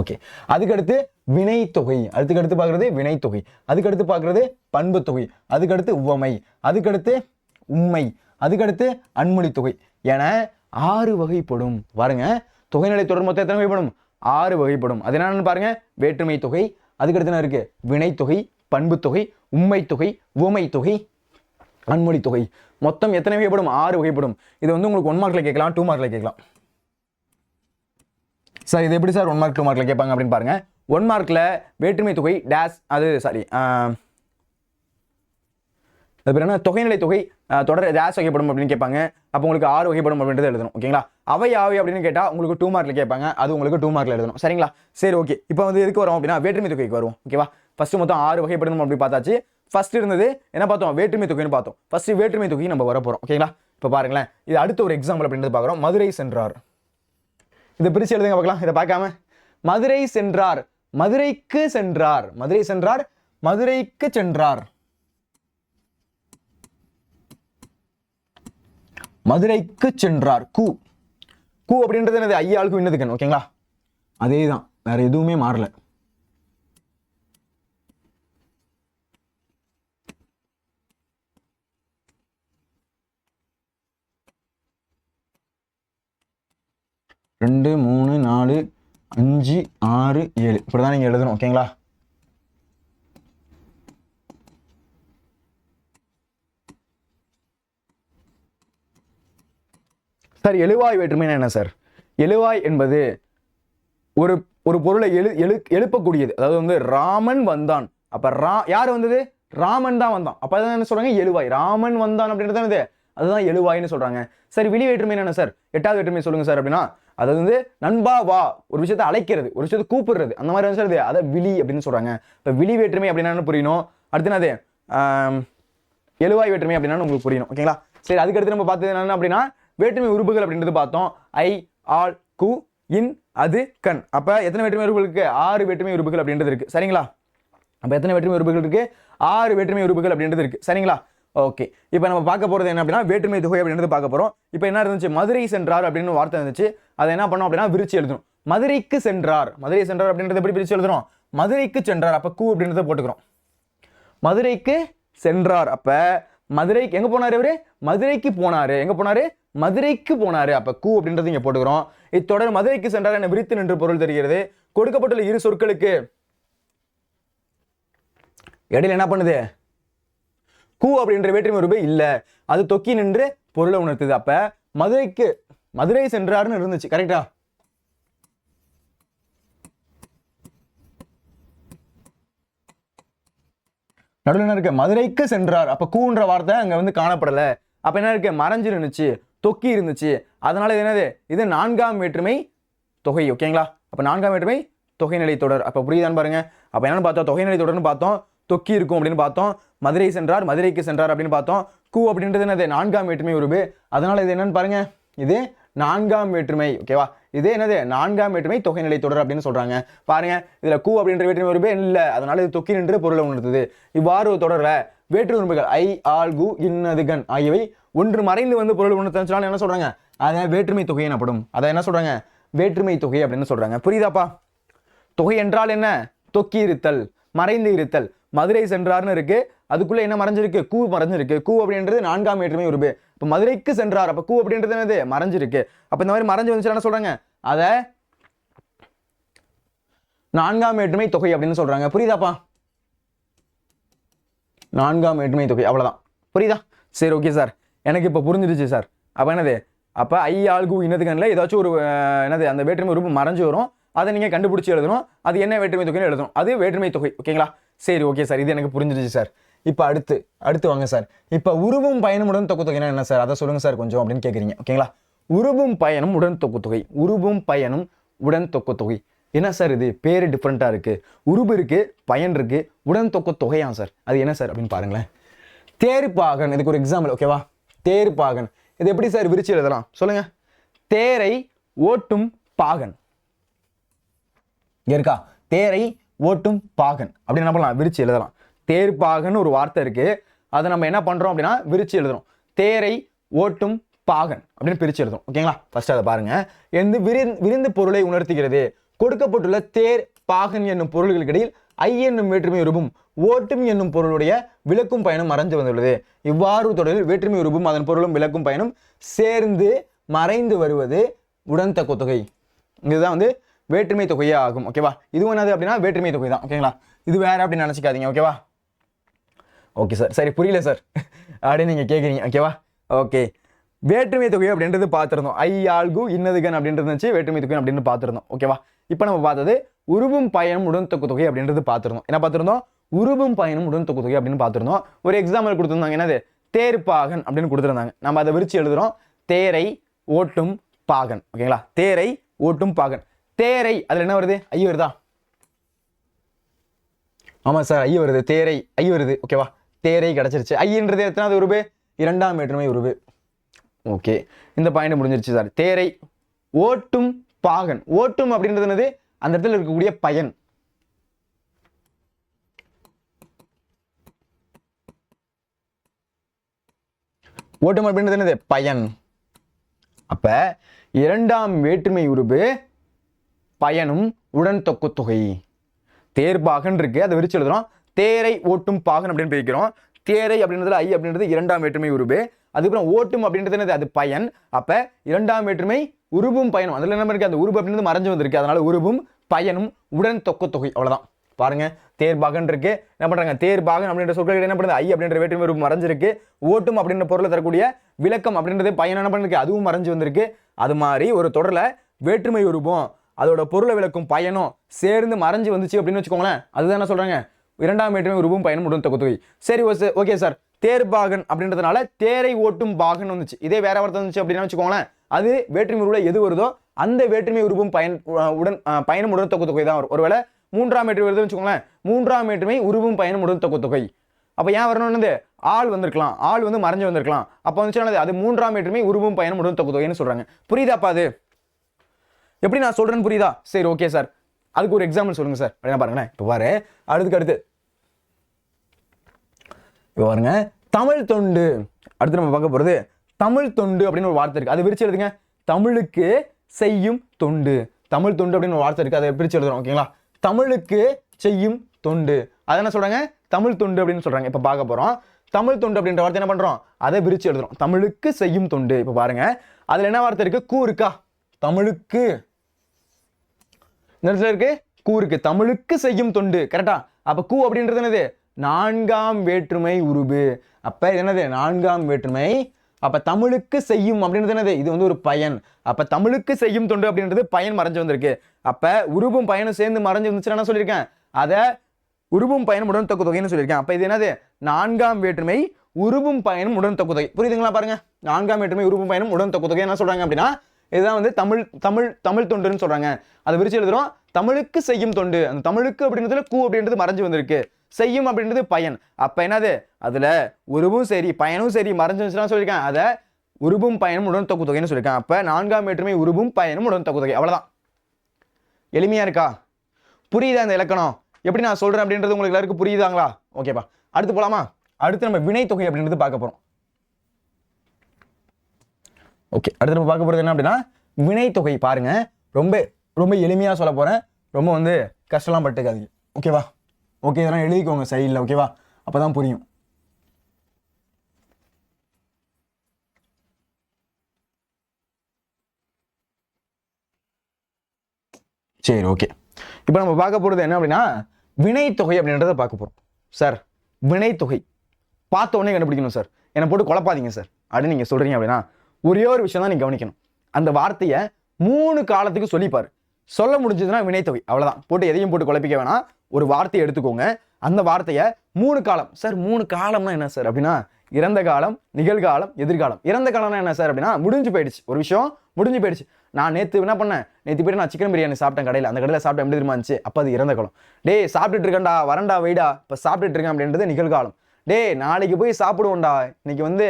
ஓகே, அதுக்கடுத்து வினை தொகை. அதுக்கடுத்து பார்க்கறது வினை தொகை. அதுக்கடுத்து பார்க்கறது பண்பு தொகை. அதுக்கடுத்து உவமை. அதுக்கடுத்து உண்மை. அதுக்கடுத்து அன்மொழி தொகை என 6 வகைப்படும். பாருங்க, தொகைநிலை தொடர் மொத்தம் எத்தனை வகைப்படும்? 6 வகைப்படும். அது என்னன்னு பாருங்க. வேற்றுமை தொகை, அதுக்கடுத்து என்ன இருக்கு? வினை தொகை, பண்பு தொகை, உண்மை தொகை, உவமை தொகை, அன்மொழி தொகை. மொத்தம் எத்தனை வகைப்படும்? 6 வகைப்படும். இது வந்து உங்களுக்கு 1 மார்க்ல கேட்கலாம், 2 மார்க்ல கேட்கலாம். சார் இது எப்படி சார் 1 மார்க் 2 மார்க்ல கேட்பாங்க அப்படின்னு பாருங்க. 1 மார்க்ல வேற்றுமை தொகை டேஸ் அது சாரி என்ன தொகைநிலை தொகை தொடர் டேஸ் வகைப்படும் அப்படின்னு கேட்பாங்க. அப்போ உங்களுக்கு 6 வகைப்படும் அப்படின்றது எழுதணும். ஓகேங்களா? அவை யாவை அப்படின்னு கேட்டா உங்களுக்கு 2 மார்க்ல கேட்பாங்க. அது உங்களுக்கு 2 மார்க்ல எழுதணும். சரிங்களா? சரி, ஓகே. இப்போ வந்து எதுக்கு வரும் அப்படின்னா வேற்றுமை தொகைக்கு வருவோம். ஓகேவா? ஃபர்ஸ்ட் மொத்தம் 6 வகைப்படும் அப்படி பார்த்தாச்சு. ஃபர்ஸ்ட் இருந்தது என்ன பார்த்தோம்? வேற்றுமை தொகைன்னு பார்த்தோம். ஃபர்ஸ்ட் வேற்றுமை தொகை நம்ம வர போறோம். ஓகேங்களா? இப்போ பாருங்களேன், இது அடுத்த ஒரு எக்ஸாம்பிள் அப்படின்றது பார்க்குறோம். மதுரை சென்றார். இதை பிரிச்சு எழுதுங்க பார்க்கலாம். இதை பார்க்காம மதுரை சென்றார், மதுரைக்கு சென்றார், மதுரை சென்றார், மதுரைக்கு சென்றார், மதுரைக்கு சென்றார். கு கு அப்படின்றது என்னது? ஐயாளுக்கு இன்னதுக்கு. ஓகேங்களா? அதேதான், வேற எதுவுமே மாறல. ரெண்டு 3 4 5 6 7 இப்படிதான் நீங்க எழுதணும். ஓகேங்களா? சார் எழுவாய் வேற்றுமைனா என்ன சார்? எழுவாய் என்பது ஒரு ஒரு பொருளை எழுப்பக்கூடியது. அதாவது வந்து ராமன் வந்தான். அப்ப யார் வந்தது? ராமன் தான் வந்தான். அப்ப அதான் என்ன சொல்றாங்க? எழுவாய். ராமன் வந்தான் அப்படின்றது அதுதான் எழுவாய்னு சொல்றாங்க. சரி, விழி வேற்றுமை என்ன சார்? 8வது வேற்றுமை சொல்லுங்க சார் அப்படின்னா அது வந்து நண்பா வா, ஒரு விஷயத்தை அழைக்கிறது, ஒரு விஷயத்தை கூப்பிடுறது, அந்த மாதிரி வந்து சார் அதை விழி அப்படின்னு சொல்றாங்க. இப்ப விழி வேற்றுமை அப்படின்னா புரியணும். அடுத்து என்னது? எழுவாய் வேற்றுமை அப்படின்னா உங்களுக்கு புரியணும். ஓகேங்களா? சரி, அதுக்கடுத்து நம்ம பார்த்தது என்ன அப்படின்னா வேற்றுமை உறுப்புகள் அப்படின்றது பார்த்தோம். ஐ, ஆல், கு, இன், அது, கண். அப்ப எத்தனை வேற்றுமை உறுப்புகள் இருக்கு? 6 வேற்றுமை உறுப்புகள் அப்படின்றது இருக்கு. சரிங்களா? அப்ப எத்தனை வேற்றுமை உறுப்புகள் இருக்கு? 6 வேற்றுமை உறுப்புகள் அப்படின்றது இருக்கு. சரிங்களா? ஓகே, இப்போ நம்ம பார்க்க போறது என்ன அப்படின்னா வேற்றுமை தொகை அப்படின்றது பார்க்க போறோம். இப்போ என்ன இருந்துச்சு? மதுரை சென்றார் அப்படின்னு வார்த்தை இருந்துச்சு. அதை என்ன பண்ணோம் அப்படின்னா விரிச்சு எழுதணும். மதுரைக்கு சென்றார், மதுரை சென்றார் அப்படின்றது எப்படி பிரிச்சு எழுதுறோம்? மதுரைக்கு சென்றார். அப்ப கு அப்படின்றத போட்டுக்கிறோம். மதுரைக்கு சென்றார். அப்ப மதுரைக்கு எங்க போனாரு? இவரு மதுரைக்கு போனாரு. எங்க போனாரு? மதுரைக்கு போனாரு. அப்ப கு அப்படின்றது இங்க போட்டுக்கிறோம். இத்தொடர் மதுரைக்கு சென்றார் என விரித்து நின்று பொருள் தெரிகிறது. கொடுக்கப்பட்டுள்ள இரு சொற்களுக்கு இடையில என்ன பண்ணுது? கு அப்படின்ற வேற்றுமை உருபு இல்ல, அது தொக்கி நின்று பொருளை உணர்த்துது. அப்ப மதுரை சென்றார்னு இருந்துச்சு. கரெக்டா? நடுவில் என்ன இருக்கு? மதுரைக்கு சென்றார். அப்ப கூன்ற வார்த்தை அங்க வந்து காணப்படல. அப்ப என்ன இருக்கு? மறைஞ்சு இருந்துச்சு, தொக்கி இருந்துச்சு. அதனால இது என்னது? இது 4ஆம் வேற்றுமை தொகை. ஓகேங்களா? அப்ப 4ஆம் வேற்றுமை தொகைநிலை தொடர். அப்ப புரியுதான்னு பாருங்க. அப்ப என்னன்னு பார்த்தோம், தொகைநிலை தொடர்னு பார்த்தோம், தொக்கி இருக்கும் அப்படின்னு பார்த்தோம், மதுரை சென்றார், மதுரைக்கு சென்றார் அப்படின்னு பார்த்தோம். கு அப்படின்றது என்னது, நான்காம் வேற்றுமை உருபு. அதனால இது என்னன்னு பாருங்க, இது நான்காம் வேற்றுமை. ஓகேவா, இது என்னது, நான்காம் வேற்றுமை தொகைநிலை தொடர் அப்படின்னு சொல்றாங்க. பாருங்க, இதுல கு அப்படின்ற வேற்றுமை உருபே இல்ல, அதனால இது தொக்கி நின்று பொருளை உணர்த்துது. இவ்வாறு ஒரு தொடர்ல வேற்று உறுப்புகள் ஐ, ஆல், கு, இன்னது, கன் ஆகியவை ஒன்று மறைந்து வந்து பொருள் உணர்த்துனால என்ன சொல்றாங்க, அதை வேற்றுமை தொகை எனப்படும். அதை என்ன சொல்றாங்க, வேற்றுமை தொகை அப்படின்னு சொல்றாங்க. புரியுதாப்பா? தொகை என்றால் என்ன, தொக்கி இருத்தல், மறைந்து இருத்தல். மதுரை சென்றார்னு இருக்கு, அதுக்குள்ள என்ன மறைஞ்சிருக்கு, கூ மறைஞ்சிருக்கு. கூ அப்படின்றது நான்காம் வேற்றுமை உருபு. இப்ப மதுரைக்கு சென்றார், அப்ப கூ அப்படின்றது என்னது, மறைஞ்சிருக்கு. அப்ப இந்த மாதிரி மறைஞ்சு வந்துச்சு என்ன சொல்றாங்க, அத நான்காம் வேற்றுமை தொகை அப்படின்னு சொல்றாங்க. புரியுதாப்பா? நான்காம் வேற்றுமை தொகை, அவ்வளவுதான். புரியுதா? சரி, ஓகே சார், எனக்கு இப்ப புரிஞ்சிருச்சு சார். அப்ப என்னது, அப்ப ஐ, ஆல், கு, இன்னது, கன்ல ஏதாச்சும் ஒரு என்னது அந்த வேற்றுமை உறுப்பு மறைஞ்சு வரும், அதை நீங்க கண்டுபிடிச்சு எழுதணும். அது என்ன வேற்றுமை தொகைன்னு எழுதணும், அது வேற்றுமை தொகை. ஓகேங்களா? சரி, ஓகே சார், இது எனக்கு புரிஞ்சிருச்சு சார். இப்போ அடுத்து வாங்க சார். இப்போ உருவும் பயனும் உடன் தொக்கு தொகைனா என்ன சார், அதை சொல்லுங்க சார் கொஞ்சம் அப்படின்னு கேட்குறீங்க. ஓகேங்களா? உருவும் பயனும் உடன் தொக்கு தொகை, உருவும் பயனும் உடன் தொக்கு தொகை. என்ன சார் இது, பேரு டிஃப்ரெண்டா இருக்கு. உருபு இருக்கு, பயன் இருக்கு, உடன் தொக்கு தொகையா சார், அது என்ன சார் அப்படின்னு பாருங்களேன். தேர்ப்பாகன், இதுக்கு ஒரு எக்ஸாம்பிள். ஓகேவா? தேர்ப்பாகன் இது எப்படி சார் விரிச்சு எழுதலாம் சொல்லுங்க. தேரை ஓட்டும் பாகன், இங்க இருக்கா, தேரை ஓட்டும் பாகன் அப்படின்னு என்ன பண்ணலாம், விரிச்சு எழுதலாம். தேர்ப்பாகன் ஒரு வார்த்தை இருக்கு, அதை நம்ம என்ன பண்றோம் அப்படின்னா விரிச்சு எழுதுறோம். தேரை ஓட்டும் பாகன் அப்படின்னு பிரிச்சு எழுதுறோம். ஓகேங்களா? ஃபர்ஸ்ட் அதை பாருங்க. எந்த விரிந்து பொருளை உணர்த்துகிறது. கொடுக்கப்பட்டுள்ள தேர், பாகன் என்னும் பொருள்களுக்கு இடையில் ஐ என்னும் வேற்றுமை உருபும் ஓட்டும் என்னும் பொருளுடைய விளக்கும் பயனும் மறைந்து வந்துள்ளது. இவ்வாறு தொடரில் வேற்றுமை உருபும் அதன் பொருளும் விளக்கும் பயனும் சேர்ந்து மறைந்து வருவது உடன் தொக்கு தொகை. இதுதான் வந்து வேற்றுமை தொகையே ஆகும். ஓகேவா? இது என்னது அப்படின்னா வேற்றுமை தொகை தான். ஓகேங்களா? இது வேற அப்படின்னு நினைச்சுக்காதீங்க. ஓகேவா? ஓகே சார், சரி புரியல சார் அப்படின்னு நீங்க கேட்குறீங்க. ஓகேவா? ஓகே, வேற்றுமை தொகை அப்படின்றது பார்த்துருந்தோம். ஐ, ஆல், கு, இன்னது, கன் அப்படின்றது இருந்துச்சு, வேற்றுமை தொகை அப்படின்னு பார்த்துருந்தோம். ஓகேவா? இப்போ நம்ம பார்த்தது உருவும் பயனும் உடன் தொக்கு தொகை அப்படின்றது பார்த்துருந்தோம். என்ன பார்த்துருந்தோம், உருவும் பயனும் உடன் தொக்கு தொகை அப்படின்னு பார்த்துருந்தோம். ஒரு எக்ஸாம்பிள் கொடுத்துருந்தாங்க, என்னது, தேர்ப்பாகன் அப்படின்னு கொடுத்துருந்தாங்க. நம்ம அதை விரிச்சு எழுதுறோம், தேரை ஓட்டும் பாகன். ஓகேங்களா? தேரை ஓட்டும் பாகன். தேரை அதுல என்ன வருது, ஐ வருதா? ஆமா சார், ஐ வருது, தேரை ஐ வருது. ஓகேவா? தேரை கிடைச்சிருச்சு. ஐன்றது எத்தனாவது உருபு, இரண்டாம் வேற்றுமை உருபு. ஓகே, இந்த பாயிண்ட் முடிஞ்சிருச்சு சார். தேரை ஓட்டும் பாகன், ஓட்டும் அப்படின்றது என்னது, அந்த இடத்துல இருக்கக்கூடிய பயன். ஓட்டும் அப்படின்றது என்னது, பயன். அப்ப இரண்டாம் வேற்றுமை உருபு பயனும் உடன் தொக்கு தொகை. தேர்பாகன் இருக்கு, அதை விரிச்சு எழுதுறோம். தேரை ஓட்டும் பாகன் அப்படின்னு பிரிக்கிறோம். தேரை அப்படின்றதுல ஐ அப்படின்றது இரண்டாம் வேற்றுமை உருபு. அதுக்கப்புறம் ஓட்டும் அப்படின்றது என்னது, அது பயன். அப்ப இரண்டாம் வேற்றுமை உருபும் பயனும், அதுல என்ன இருக்கு, அந்த உருபு அப்படின்றது மறைஞ்சு வந்திருக்கு, அதனால உருபும் பயனும் உடன் தொக்கு தொகை. அவ்வளவுதான். பாருங்க, தேர்பாகன் இருக்கு, என்ன பண்றாங்க, தேர்பாகன் அப்படின்ற சொற்கள் என்ன பண்ணுது, ஐ அப்படின்ற வேற்றுமை உருபு மறைஞ்சிருக்கு. ஓட்டும் அப்படின்ற பொருளை தரக்கூடிய விளக்கம் அப்படின்றது பயன் என்ன பண்ணிருக்கு, அதுவும் மறைஞ்சு வந்திருக்கு. அது மாதிரி ஒரு தொடர்ல வேற்றுமை உருபம் அதோட பொருளை விளக்கும் பயனும் சேர்ந்து மறைஞ்சு வந்துச்சு அப்படின்னு வச்சுக்கோங்களேன். அதுதான் என்ன சொல்றாங்க, இரண்டாம் வேற்றுமை உருவும் பயனும் உடன் தொக்கு தொகை. சரி ஓகே சார், தேர்பாகன் அப்படின்றதுனால தேரை ஓட்டும் பாகன் வந்துச்சு. இதே வேற வார்த்தை வந்துச்சு அப்படின்னு வச்சுக்கோங்களேன், அது வேற்றுமை உருவுல எது வருதோ அந்த வேற்றுமை உருவும் பயனும் உடன் தொக்கு தொகை தான் வரும். ஒருவேளை மூன்றாம் வேற்றுமை வருதுன்னு வச்சுக்கோங்களேன், மூன்றாம் வேற்றுமை உருவும் பயனும் உடன் தொக்கு தொகை. அப்ப ஏன் வரணும்னு ஆள் வந்திருக்கலாம், ஆள் வந்து மறைஞ்சு வந்திருக்கலாம். அப்ப வந்துச்சு அது மூன்றாம் வேற்றுமை உருவும் பயனும் உடன் தொக்கு தொகைன்னு சொல்றாங்க. புரியுதாப்பா? அது எப்படி நான் சொல்றேன்னு புரியுதா? சரி ஓகே சார், அதுக்கு ஒரு எக்ஸாம்பிள் சொல்லுங்க சார். அப்படின்னா பாருங்களேன், இப்போ பாரு, அடுத்து இப்போ பாருங்க, தமிழ் தொண்டு. அடுத்து நம்ம பார்க்க போறது தமிழ் தொண்டு அப்படின்னு ஒரு வார்த்தை இருக்கு, அதை பிரிச்சு எழுதுங்க. தமிழுக்கு செய்யும் தொண்டு. தமிழ் தொண்டு அப்படின்னு ஒரு வார்த்தை இருக்கு, அதை பிரிச்சு எழுதுறோம். ஓகேங்களா? தமிழுக்கு செய்யும் தொண்டு, அதை என்ன சொல்றாங்க, தமிழ் தொண்டு அப்படின்னு சொல்றாங்க. இப்ப பார்க்க போறோம், தமிழ் தொண்டு அப்படின்ற வார்த்தை என்ன பண்றோம், அதை பிரிச்சு எழுதுறோம். தமிழுக்கு செய்யும் தொண்டு. இப்ப பாருங்க, அதுல என்ன வார்த்தை இருக்கு, கூ இருக்கா, தமிழுக்கு இருக்கு, கூ இருக்கு, தமிழுக்கு செய்யும் தொண்டு. கரெக்டா? அப்ப கூ அப்படின்றது என்னது, நான்காம் வேற்றுமை உருபு. அப்ப இது என்னது, நான்காம் வேற்றுமை. அப்ப தமிழுக்கு செய்யும் அப்படின்றது என்னது, இது வந்து ஒரு பயன். அப்ப தமிழுக்கு செய்யும் தொண்டு அப்படின்றது பயன் மறைஞ்சு வந்திருக்கு. அப்ப உருவும் பயனும் சேர்ந்து மறைஞ்சு வந்துச்சுன்னா என்ன சொல்லியிருக்கேன், அதை உருவும் பயனும் உடன் தொக்கு தொகைன்னு சொல்லியிருக்கேன். அப்ப இது என்னது, நான்காம் வேற்றுமை உருவும் பயனும் உடன் தொக்கு தொகை. புரியுதுங்களா? பாருங்க, நான்காம் வேற்றுமை உருவும் பயனும் உடன் தொக்கு தொகை என்ன சொல்றாங்க அப்படின்னா, இதுதான் வந்து தமிழ் தொண்டுன்னு சொல்றாங்க. அதை விரிச்சு எழுதுறோம், தமிழுக்கு செய்யும் தொண்டு. அந்த தமிழுக்கு அப்படின்றதுல கூ அப்படின்றது மறைஞ்சு வந்திருக்கு, செய்யும் அப்படின்றது பயன். அப்ப என்னது அதுல உருவும் சரி பயனும் சரி மறைஞ்சு வந்துச்சுன்னா சொல்லியிருக்கேன், அதை உருவும் பயனும் உடன் தொகு தொகைன்னு சொல்லியிருக்கேன். அப்ப 4ஆம் வேற்றுமை உருவும் பயனும் உடன் தொகு தொகை. அவ்வளவுதான். எளிமையா இருக்கா? புரியுதா இந்த இலக்கணம் எப்படி நான் சொல்றேன் அப்படின்றது உங்களுக்கு எல்லாருக்கும் புரியுதாங்களா? ஓகேப்பா, அடுத்து போலாமா? அடுத்து நம்ம வினை தொகை அப்படின்றது பார்க்க போறோம். ஓகே, அடுத்து நம்ம பார்க்க போறது என்ன அப்படின்னா வினை தொகை. பாருங்க, ரொம்ப ரொம்ப எளிமையா சொல்ல போறேன், ரொம்ப வந்து கஷ்டம்லாம் பட்டுக்காதீங்க. ஓகேவா? ஓகே, இதெல்லாம் எழுதிக்கோங்க சைடில். ஓகேவா? அப்பதான் புரியும். சரி, ஓகே. இப்போ நம்ம பார்க்க போறது என்ன அப்படின்னா வினை தொகை அப்படின்றத பார்க்க போறோம். சார் வினை தொகை பார்த்த உடனே கண்டுபிடிக்கணும் சார், என்னை போட்டு குழப்பாதீங்க சார் அப்படின்னு நீங்க சொல்றீங்க அப்படின்னா ஒரே ஒரு விஷயம் தான் நீங்க கவனிக்கணும். அந்த வார்த்தையை 3 காலத்துக்கு சொல்லிப்பாரு. சொல்ல முடிஞ்சதுன்னா வினைத்தொகை. அவ்வளவுதான். போட்டு எதையும் போட்டு குழப்பிக்க வேணாம். ஒரு வார்த்தையை எடுத்துக்கோங்க, அந்த வார்த்தையை 3 காலம். சார் 3 காலம்னா என்ன சார் அப்படின்னா இறந்த காலம், நிகழ்காலம், எதிர்காலம். இறந்த காலம்னா என்ன சார் அப்படின்னா முடிஞ்சு போயிடுச்சு, ஒரு விஷயம் முடிஞ்சு போயிடுச்சு. நான் நேற்று என்ன பண்ணேன், நேற்று போய்ட்டு நான் சிக்கன் பிரியாணி சாப்பிட்டேன் கடையில், அந்த கடையில் சாப்பிட்டேன் எப்படி தெரியுமா இருந்துச்சு, அப்போ அது இறந்த காலம். டே சாப்பிட்டுட்டு இருக்கேன்டா, வரண்டா வைடா, இப்போ சாப்பிட்டுட்டு இருக்கேன் அப்படின்றது நிகழ்காலம். டே நாளைக்கு போய் சாப்பிடுவோம்டா, இன்னைக்கு வந்து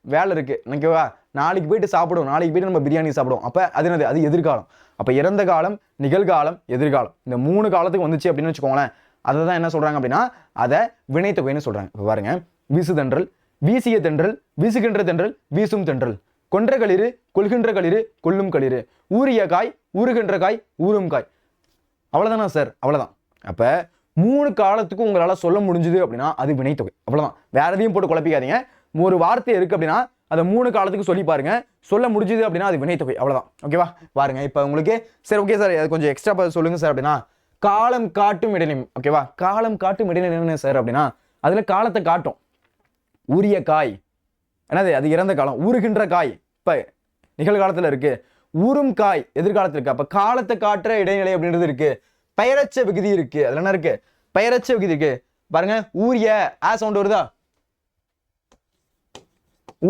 வேலை இருக்கு ஓகேவா, நாளைக்கு போயிட்டு சாப்பிடுவோம், நாளைக்கு போயிட்டு நம்ம பிரியாணி சாப்பிடுவோம், அப்போ அது என்னது, அது எதிர்காலம். அப்போ இறந்த காலம், நிகழ்காலம், எதிர்காலம், இந்த 3 காலத்துக்கு வந்துச்சு அப்படின்னு வச்சுக்கோங்களேன். அதை தான் என்ன சொல்றாங்க அப்படின்னா அதை வினைத்தொகைன்னு சொல்றாங்க. இப்போ பாருங்க, வீசுதென்றல், வீசிய தென்றல், வீசுகின்ற தென்றல், வீசும் தென்றல், கொன்ற களிறு, கொள்கின்ற களிறு, கொல்லும் களிறு, ஊறிய காய், ஊறுகின்ற காய், ஊறும் காய். அவ்வளவுதானா சார்? அவ்வளவுதான். அப்ப 3 காலத்துக்கும் உங்களால சொல்ல முடிஞ்சது அப்படின்னா அது வினைத்தொகை. அவ்வளவுதான். வேற எதையும் போட்டு குழப்பிக்காதீங்க. ஒரு வார்த்தை இருக்கு அப்படின்னா அதை 3 காலத்துக்கு சொல்லி பாருங்க, சொல்ல முடிஞ்சது அப்படின்னா அது வினைத்தொகை. அவ்வளவுதான். ஓகேவா? பாருங்க இப்போ உங்களுக்கு சரி ஓகே சார் அது கொஞ்சம் எக்ஸ்ட்ரா சொல்லுங்க சார் அப்படின்னா காலம் காட்டும் இடைநிலை. ஓகேவா? காலம் காட்டும் இடைநிலை என்ன சார் அப்படின்னா அதுல காலத்தை காட்டும். ஊறிய காய் என்னது, அது இறந்த காலம். ஊறுகின்ற காய் இப்ப நிகழ்காலத்துல இருக்கு, ஊறும் காய் எதிர்காலத்துல இருக்கு. அப்ப காலத்தை காட்டுற இடைநிலை அப்படின்றது இருக்கு. பெயரச்ச விகுதி இருக்கு. அதுல என்ன இருக்கு, பெயரச்ச விகுதி இருக்கு. பாருங்க, ஊரிய ஆ சவுண்ட் வருதா,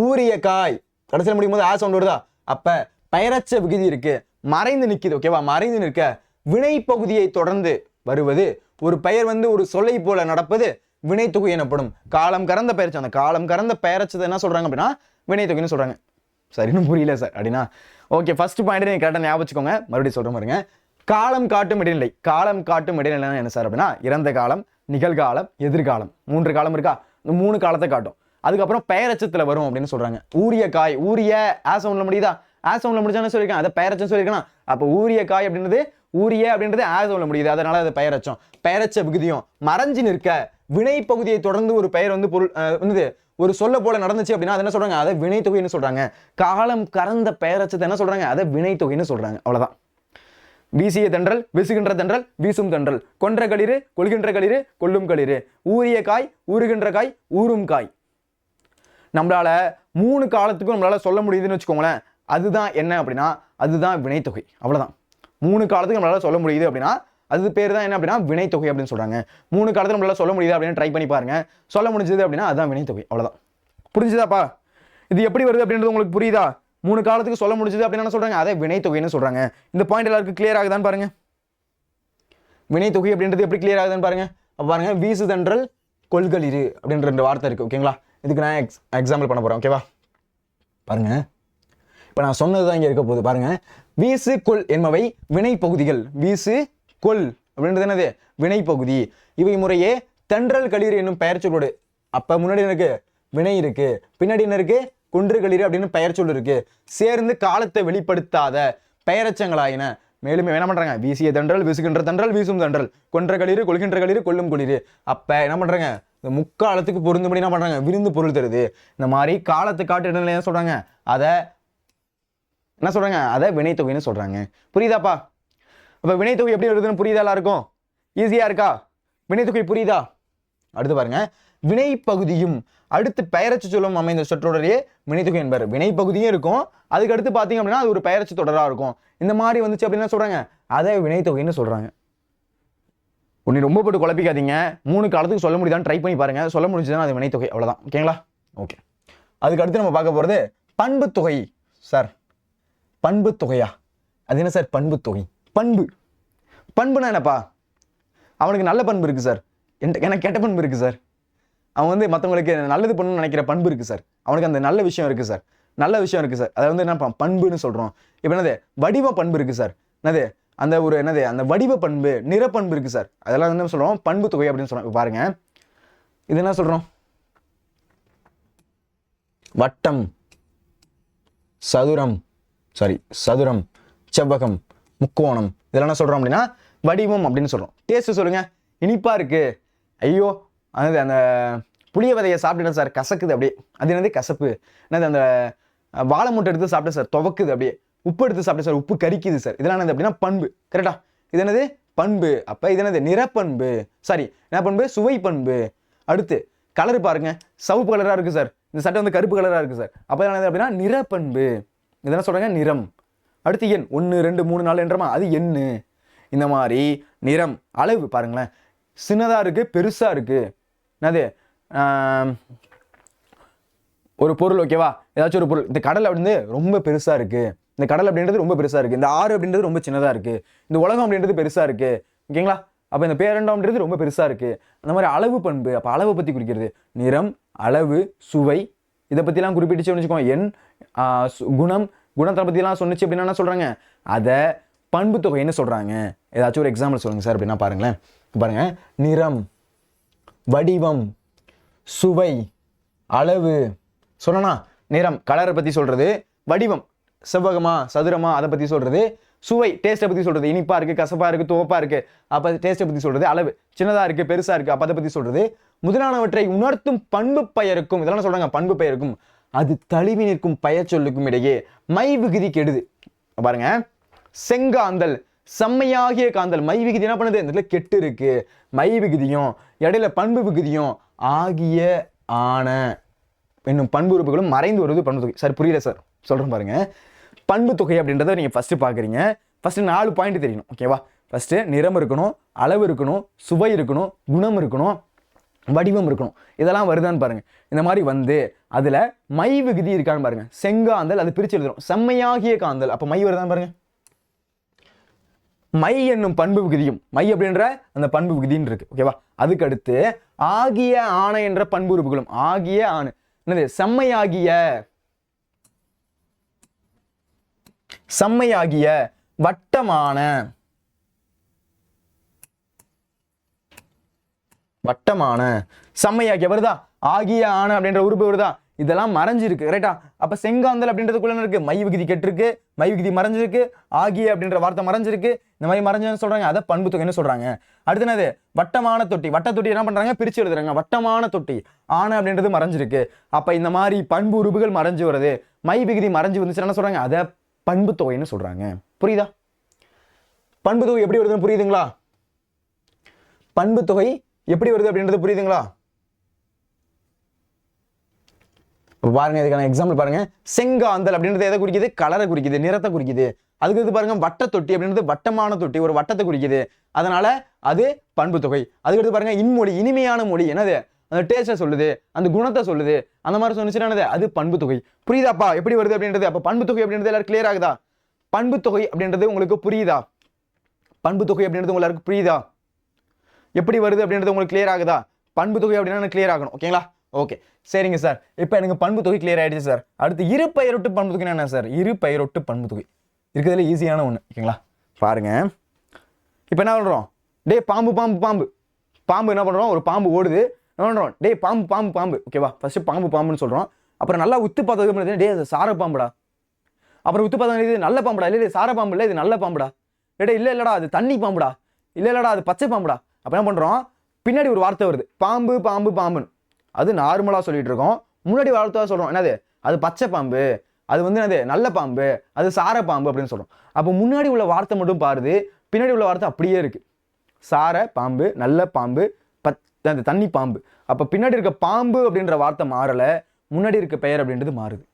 ஊரிய காய் கடைசியில் முடியும் போது ஆ சவுண்ட் வருதா, அப்ப பெயரச்ச விகுதி இருக்கு, மறைந்து நிக்குது. ஓகேவா? மறைந்து நிற்க வினை பகுதியை தொடர்ந்து வருவது, ஒரு பெயர் வந்து ஒரு சொல்லை போல நடப்பது வினைத்தொகை எனப்படும். காலம் கறந்த பெயர்ச்சி, அந்த காலம் கறந்த பெயரச்சதை என்ன சொல்றாங்க அப்படின்னா வினைத்தொகைன்னு சொல்றாங்க. சார் இன்னும் புரியல சார் அப்படின்னா ஓகே, ஃபர்ஸ்ட் பாயிண்ட் நீங்க கரெக்டாக ஞாபகம் வச்சுக்கோங்க. மறுபடியும் சொல்ற பாருங்க, காலம் காட்டும் இடைநிலை. காலம் காட்டும் இடைநிலை என்ன சார் அப்படின்னா இறந்த காலம், நிகழ்காலம், எதிர்காலம். 3 காலம் இருக்கா, இந்த 3 காலத்தை காட்டும். அதுக்கப்புறம் பெயரச்சத்துல வரும் அப்படின்னு சொல்றாங்க. ஊரிய காய், ஊரிய ஆ சவுண்ட்ல முடியுதா, ஆ சவுண்ட்ல முடிச்சானே சொல்லியிருக்கேன், அதை பெயரச்சம் சொல்லியிருக்கேன். அப்போ ஊரிய காய் அப்படின்றது ஊரிய அப்படின்றது ஆ சவுண்ட்ல முடியுது, அதனால அது பெயரச்சம். பெயரச்ச விகுதியும் மறைஞ்சு நிற்க வினை பகுதியை தொடர்ந்து ஒரு பெயர் வந்து பொருள் வந்து ஒரு சொல்ல போல நடந்துச்சு அப்படின்னா என்ன சொல்றாங்க, அதை வினைத்தொகைன்னு சொல்றாங்க. காலம் கறந்த பெயரச்சத்தை என்ன சொல்றாங்க, அதை வினைத்தொகைன்னு சொல்றாங்க. அவ்வளவுதான். வீசிய தென்றல், வீசுகின்ற தென்றல், வீசும் தென்றல், கொன்ற களிறு, கொள்கின்ற களிறு, கொல்லும் களிறு, ஊறிய காய், ஊறுகின்ற காய், ஊறும் காய். நம்மளால 3 காலத்துக்கும் நம்மளால சொல்ல முடியுதுன்னு வச்சுக்கோங்களேன். அதுதான் என்ன அப்படின்னா அதுதான் வினைத்தொகை. அவ்வளவுதான். 3 காலத்துக்கு நம்மளால சொல்ல முடியுது அப்படின்னா அது பேர் தான் என்ன அப்படின்னா வினைத்தொகை அப்படின்னு சொல்றாங்க. 3 காலத்துல நம்மளால சொல்ல முடியுது அப்படின்னு ட்ரை பண்ணி பாருங்க. சொல்ல முடிஞ்சது அப்படின்னா அதுதான் வினைத்தொகை. அவ்வளவுதான். புரிஞ்சுதாப்பா? இது எப்படி வருது அப்படின்றது உங்களுக்கு புரியுதா? 3 காலத்துக்கு சொல்ல முடிஞ்சது அப்படின்னு என்ன சொல்றாங்க, அதை வினைத்தொகைன்னு சொல்றாங்க. இந்த பாயிண்ட் எல்லாருக்கும் கிளியர் ஆகுதான்னு பாருங்க. வினைத்தொகை அப்படின்றது எப்படி கிளியர் ஆகுதுன்னு பாருங்க. அப்ப பாருங்க, வீசுதென்றல், கொள்களிறு அப்படின்ற 2 வார்த்தை இருக்கு. ஓகேங்களா? இதுக்கு நான் எக்ஸாம்பிள் பண்ண போறேன். ஓகேவா? பாருங்க, இப்ப நான் சொன்னதுதான் இங்க இருக்க போகுது. பாருங்க, வீசு கொள் என்பவை வினை பகுதிகள். வீசு கொள் அப்படின்றது என்னது, வினை பகுதி. இவை முறையே தென்றல் களிறு என்னும் பெயர் சொல்லோடு. அப்ப முன்னாடி இருக்கு வினை இருக்கு, பின்னாடி என்ன இருக்கு, கொன்று களிறு அப்படின்னு பெயர் சொல் இருக்கு. சேர்ந்து காலத்தை வெளிப்படுத்தாத பெயரச்சங்களாயின. மேலும் என்ன பண்றாங்க, வீசிய தென்றல், வீசுகின்ற தென்றல், வீசும் தென்றல், கொன்ற களிறு, கொள்கின்ற களிறு, கொல்லும் களிறு. அப்ப என்ன பண்றாங்க, இந்த முக்காலத்துக்கு பொருந்தும்படி என்ன பண்றாங்க, விருந்து பொருள் தருது. இந்த மாதிரி காலத்தை காட்டு என்ன சொல்றாங்க, அதை என்ன சொல்றாங்க, அதை வினைத்தொகைன்னு சொல்றாங்க. புரியுதாப்பா? அப்ப வினைத்தொகை எப்படி வருதுன்னு புரியுதா எல்லாருக்கும்? ஈஸியா இருக்கா? வினைத்தொகை புரியுதா? அடுத்து பாருங்க, வினை பகுதியும் அடுத்து பெயரச்சு சொல்லும் அமைந்த சொற்றொடரே வினைத்தொகை என்பர். வினை பகுதியும் இருக்கும், அதுக்கு அடுத்து பாத்தீங்க அப்படின்னா அது ஒரு பெயரச்சு தொடரா இருக்கும். இந்த மாதிரி வந்துச்சு அப்படின்னா சொல்றாங்க, அதை வினைத்தொகைன்னு சொல்றாங்க. ஒன்னு ரொம்ப போட்டு குழப்பிக்காதீங்க. 3 காலத்துக்கு சொல்ல முடியுதான்னு ட்ரை பண்ணி பாருங்க. சொல்ல முடிஞ்சதுன்னா அது வினைத்தொகை. அவ்வளவுதான். ஓகேங்களா? ஓகே. அதுக்கு அடுத்து நம்ம பார்க்க போறது பண்பு தொகை. சார் பண்பு தொகையா? அது என்ன சார் பண்பு தொகை? பண்பு பண்புனா என்னப்பா? அவனுக்கு நல்ல பண்பு இருக்கு சார், எனக்கு கெட்ட பண்பு இருக்கு சார். அவன் வந்து மற்றவங்களுக்கு நல்லது பண்ணணும்னு நினைக்கிற பண்பு இருக்கு சார், அவனுக்கு அந்த நல்ல விஷயம் இருக்கு சார், நல்ல விஷயம் இருக்கு சார். அதை வந்து என்ன பண்புன்னு சொல்றோம். இப்போ என்னது வடிவ பண்பு இருக்கு சார், என்னது அந்த ஒரு என்னது அந்த வடிவ பண்பு, நிறப்பண்பு இருக்கு சார். அதெல்லாம் என்ன சொல்றோம்? பண்பு தொகை அப்படின்னு சொல்றோம். பாருங்க, இது என்ன சொல்றோம்? வட்டம், சதுரம், சதுரம், செவ்வகம், முக்கோணம், இதெல்லாம் என்ன சொல்றோம் அப்படின்னா வடிவம் அப்படின்னு சொல்றோம். டேஸ்ட் சொல்லுங்க. இனிப்பா இருக்கு, ஐயோ அது அந்த புளிய விதையை சாப்பிட்டுட்டேன் சார், கசக்குது அப்படியே, அது என்னது கசப்பு. என்னது அந்த வாழை முட்டை எடுத்து சாப்பிட்டேன் சார், துவக்குது அப்படியே. உப்பு எடுத்து சாப்பிட்டேன் சார், உப்பு கரிக்குது சார். இதெல்லாம் என்னது அப்படின்னா பண்பு. கரெக்டா? இது என்னது? பண்பு. அப்ப இது என்னது? நிறப்பண்பு. என்ன பண்பு? சுவை பண்பு. அடுத்து கலர் பாருங்க, சிவப்பு கலரா இருக்கு சார், இந்த சட்டை வந்து கருப்பு கலரா இருக்கு சார், அப்ப என்னது அப்படின்னா நிறப்பண்பு. இதெல்லாம் சொல்றாங்க நிறம். அடுத்து எண் 1 2 3 4 என்றமா, அது எண்ணு. இந்த மாதிரி நிறம், அளவு பாருங்களேன், சின்னதா இருக்கு, பெருசா இருக்கு. என்னது ஒரு பொருள், ஓகேவா? ஏதாச்சும் ஒரு பொருள், இந்த கடல் அப்படின்றது ரொம்ப பெருசா இருக்கு, இந்த கடல் அப்படின்றது ரொம்ப பெருசா இருக்கு, இந்த ஆறு அப்படின்றது ரொம்ப சின்னதா இருக்கு, இந்த உலகம் அப்படின்றது பெருசா இருக்கு, ஓகேங்களா? அப்ப இந்த பேரண்டம்ன்றது ரொம்ப பெருசா இருக்கு. அந்த மாதிரி அளவு பண்பு. அப்ப அளவை பத்தி குறிக்கிறது நிறம், அளவு, சுவை, இதை பத்தி எல்லாம் குறிப்பிட்டு வச்சுக்கோங்க. எண், குணம், குணத்தை பத்தி எல்லாம் சொன்னிச்சு அப்படின்னா என்ன சொல்றாங்க? அதை பண்பு தொகைன்னு சொல்றாங்க. ஏதாச்சும் ஒரு எக்ஸாம்பிள் சொல்லுங்க சார் அப்படின்னா பாருங்களேன். பாருங்க, நிறம், வடிவம், சுவை, அளவு. சொன்னா நிறம் கலரை பத்தி சொல்றது, வடிவம் செவ்வகமா சதுரமா அதை பத்தி சொல்றது, சுவை டேஸ்ட்டை பத்தி சொல்றது, இனிப்பா இருக்கு, கசப்பா இருக்கு, துவப்பா இருக்கு, அப்ப டேஸ்ட்டை பத்தி சொல்றது, அளவு சின்னதா இருக்கு, பெருசா இருக்கு, அப்ப அதை பத்தி சொல்றது. முதலானவற்றை உணர்த்தும் பண்பு பெயருக்கும், இதெல்லாம் சொல்றாங்க பண்பு பெயருக்கும் அது தழுவி நிற்கும் பெயர் சொல்லுக்கும் இடையே மை விகுதி கெடுது. பாருங்க, செங்காந்தல், செம்மையாகிய காந்தல், மை விகுதி என்ன பண்ணுது? இந்த இடத்துல கெட்டு இருக்கு. மை விகுதியும் இடையில பண்பு விகுதியும் ஆகிய ஆன என்னும் பண்பு உறுப்புகளும் மறைந்து வருவது பண்பு தொகை. சார் புரியல சார், சொல்றேன் பாருங்க. பண்பு தொகை அப்படின்றத நீங்க ஃபர்ஸ்ட் பாக்குறீங்க. ஃபர்ஸ்ட் 4 பாயிண்ட் தெரியணும், ஓகேவா? ஃபர்ஸ்ட் நிறம் இருக்கணும், அளவு இருக்கணும், சுவை இருக்கணும், குணம் இருக்கணும், வடிவம் இருக்கணும். இதெல்லாம் வருதான்னு பாருங்க. இந்த மாதிரி வந்து அதுல மை விகுதி இருக்கான்னு பாருங்க. செங்காந்தல், அது பிரிச்சு எழுதுறோம். செம்மையாகிய காந்தல், அப்ப மை வருதான்னு பாருங்க. மை என்னும் பண்பு விகுதியும், மை அப்படின்ற அந்த பண்பு விகுதின்னு இருக்கு, ஓகேவா? அதுக்கு அடுத்து ஆகிய ஆணை என்ற பண்பு உறுப்புகளும், ஆகிய ஆணை என்னது? செம்மையாகிய, செம்மையாகிய, வட்டமான, வட்டமான, செம்மையாகிய வருதா? ஆகிய ஆணை அப்படின்ற உறுப்பு வருதா? இதெல்லாம் மறைஞ்சிருக்கு, ரைட்டா? அப்ப செங்காந்தல் அப்படின்றதுக்குள்ள இருக்கு மை விகுதி கெட்டிருக்கு, மை விகுதி மறைஞ்சிருக்கு, ஆகிய அப்படின்ற வார்த்தை மறைஞ்சிருக்கு. இந்த மாதிரி மறைஞ்சு சொல்றாங்க, அதை பண்பு தொகைன்னு சொல்றாங்க. அடுத்து என்னது? வட்டமான தொட்டி. வட்ட தொட்டி என்ன பண்றாங்க? பிரிச்சு எழுதுறாங்க. வட்டமான தொட்டி, ஆணை அப்படின்றது மறைஞ்சிருக்கு. அப்ப இந்த மாதிரி பண்பு உறுப்புகள் மறைஞ்சு வருது, மை விகுதி மறைஞ்சு வந்துச்சு, என்ன சொல்றாங்க? அதை பண்பு தொகைன்னு சொல்றாங்க. புரியுதா? பண்பு தொகை எப்படி வருதுன்னு புரியுதுங்களா? பண்பு தொகை எப்படி வருது அப்படின்றது புரியுதுங்களா? பாருங்க, இதுக்கான எக்ஸாம்பிள் பாருங்க. செங்காந்தல் அப்படின்றது எதை குறிக்குது? கலரை குறிக்குது, நிறத்தை குறிக்குது. அதுக்கு பாருங்க, வட்ட தொட்டி அப்படின்றது வட்டமான தொட்டி, ஒரு வட்டத்தை குறிக்குது, அதனால அது பண்பு தொகை. அதுக்கடுத்து பாருங்க, இன்மொழி, இனிமையான மொழி, என்னது? அந்த டேஸ்ட்டை சொல்லுது, அந்த குணத்தை சொல்லுது, அந்த மாதிரி சொன்னிச்சுன்னா என்னது? அது பண்பு தொகை. புரியுதாப்பா எப்படி வருது அப்படின்றது? அப்ப பண்பு தொகை அப்படின்றது எல்லாரும் கிளியர் ஆகுதா? பண்பு தொகை அப்படின்றது உங்களுக்கு புரியுதா? பண்பு தொகை அப்படின்றது உங்களுக்கு புரியுதா? எப்படி வருது அப்படின்றது உங்களுக்கு கிளியர் ஆகுதா? பண்பு தொகை அப்படின்னா கிளியர் ஆகணும், ஓகேங்களா? ஓகே, சரிங்க சார். இப்போ எனக்கு பண்பு தொகை கிளியர் ஆயிடுச்சு சார். அடுத்து இரு பெயரொட்டு பண்பு தொகை என்ன சார்? இரு பெயரொட்டு பண்பு தொகை இருக்கிறதுல ஈஸியான ஒன்று, ஓகேங்களா? பாருங்க, இப்போ என்ன பண்றோம்? டே பாம்பு பாம்பு பாம்பு பாம்பு என்ன பண்றோம்? ஒரு பாம்பு ஓடுது, என்ன பண்றோம்? டே பாம்பு பாம்பு பாம்பு, ஓகேவா? ஃபர்ஸ்ட் பாம்பு பாம்புன்னு சொல்றோம். அப்புறம் நல்லா உத்து பார்த்ததுக்கு டே அது சார பாம்புடா. அப்புறம் உத்து பார்த்தா இது நல்ல பாம்புடா. இல்லை சார பாம்பு இல்லை, இது நல்ல பாம்புடா. இல்லை இல்லடா அது தண்ணி பாம்புடா. இல்லடா அது பச்சை பாம்புடா. அப்ப என்ன பண்றோம்? பின்னாடி ஒரு வார்த்தை வருது, பாம்பு பாம்பு பாம்புன்னு. அது நார்மலா சொல்லிட்டு இருக்கோம். முன்னாடி வார்த்தை சொல்றோம், என்னது? அது பச்சை பாம்பு, அது வந்து என்னது? நல்ல பாம்பு, அது சார பாம்பு அப்படின்னு சொல்றோம். அப்போ முன்னாடி உள்ள வார்த்தை மட்டும் பாருது, பின்னாடி உள்ள வார்த்தை அப்படியே இருக்கு. சார பாம்பு, நல்ல பாம்பு, அந்த தண்ணி பாம்பு. அப்ப பின்னாடி இருக்க பாம்பு அப்படின்ற வார்த்தை மாறல, முன்னாடி இருக்க பெயர் அப்படின்றது மாறுது.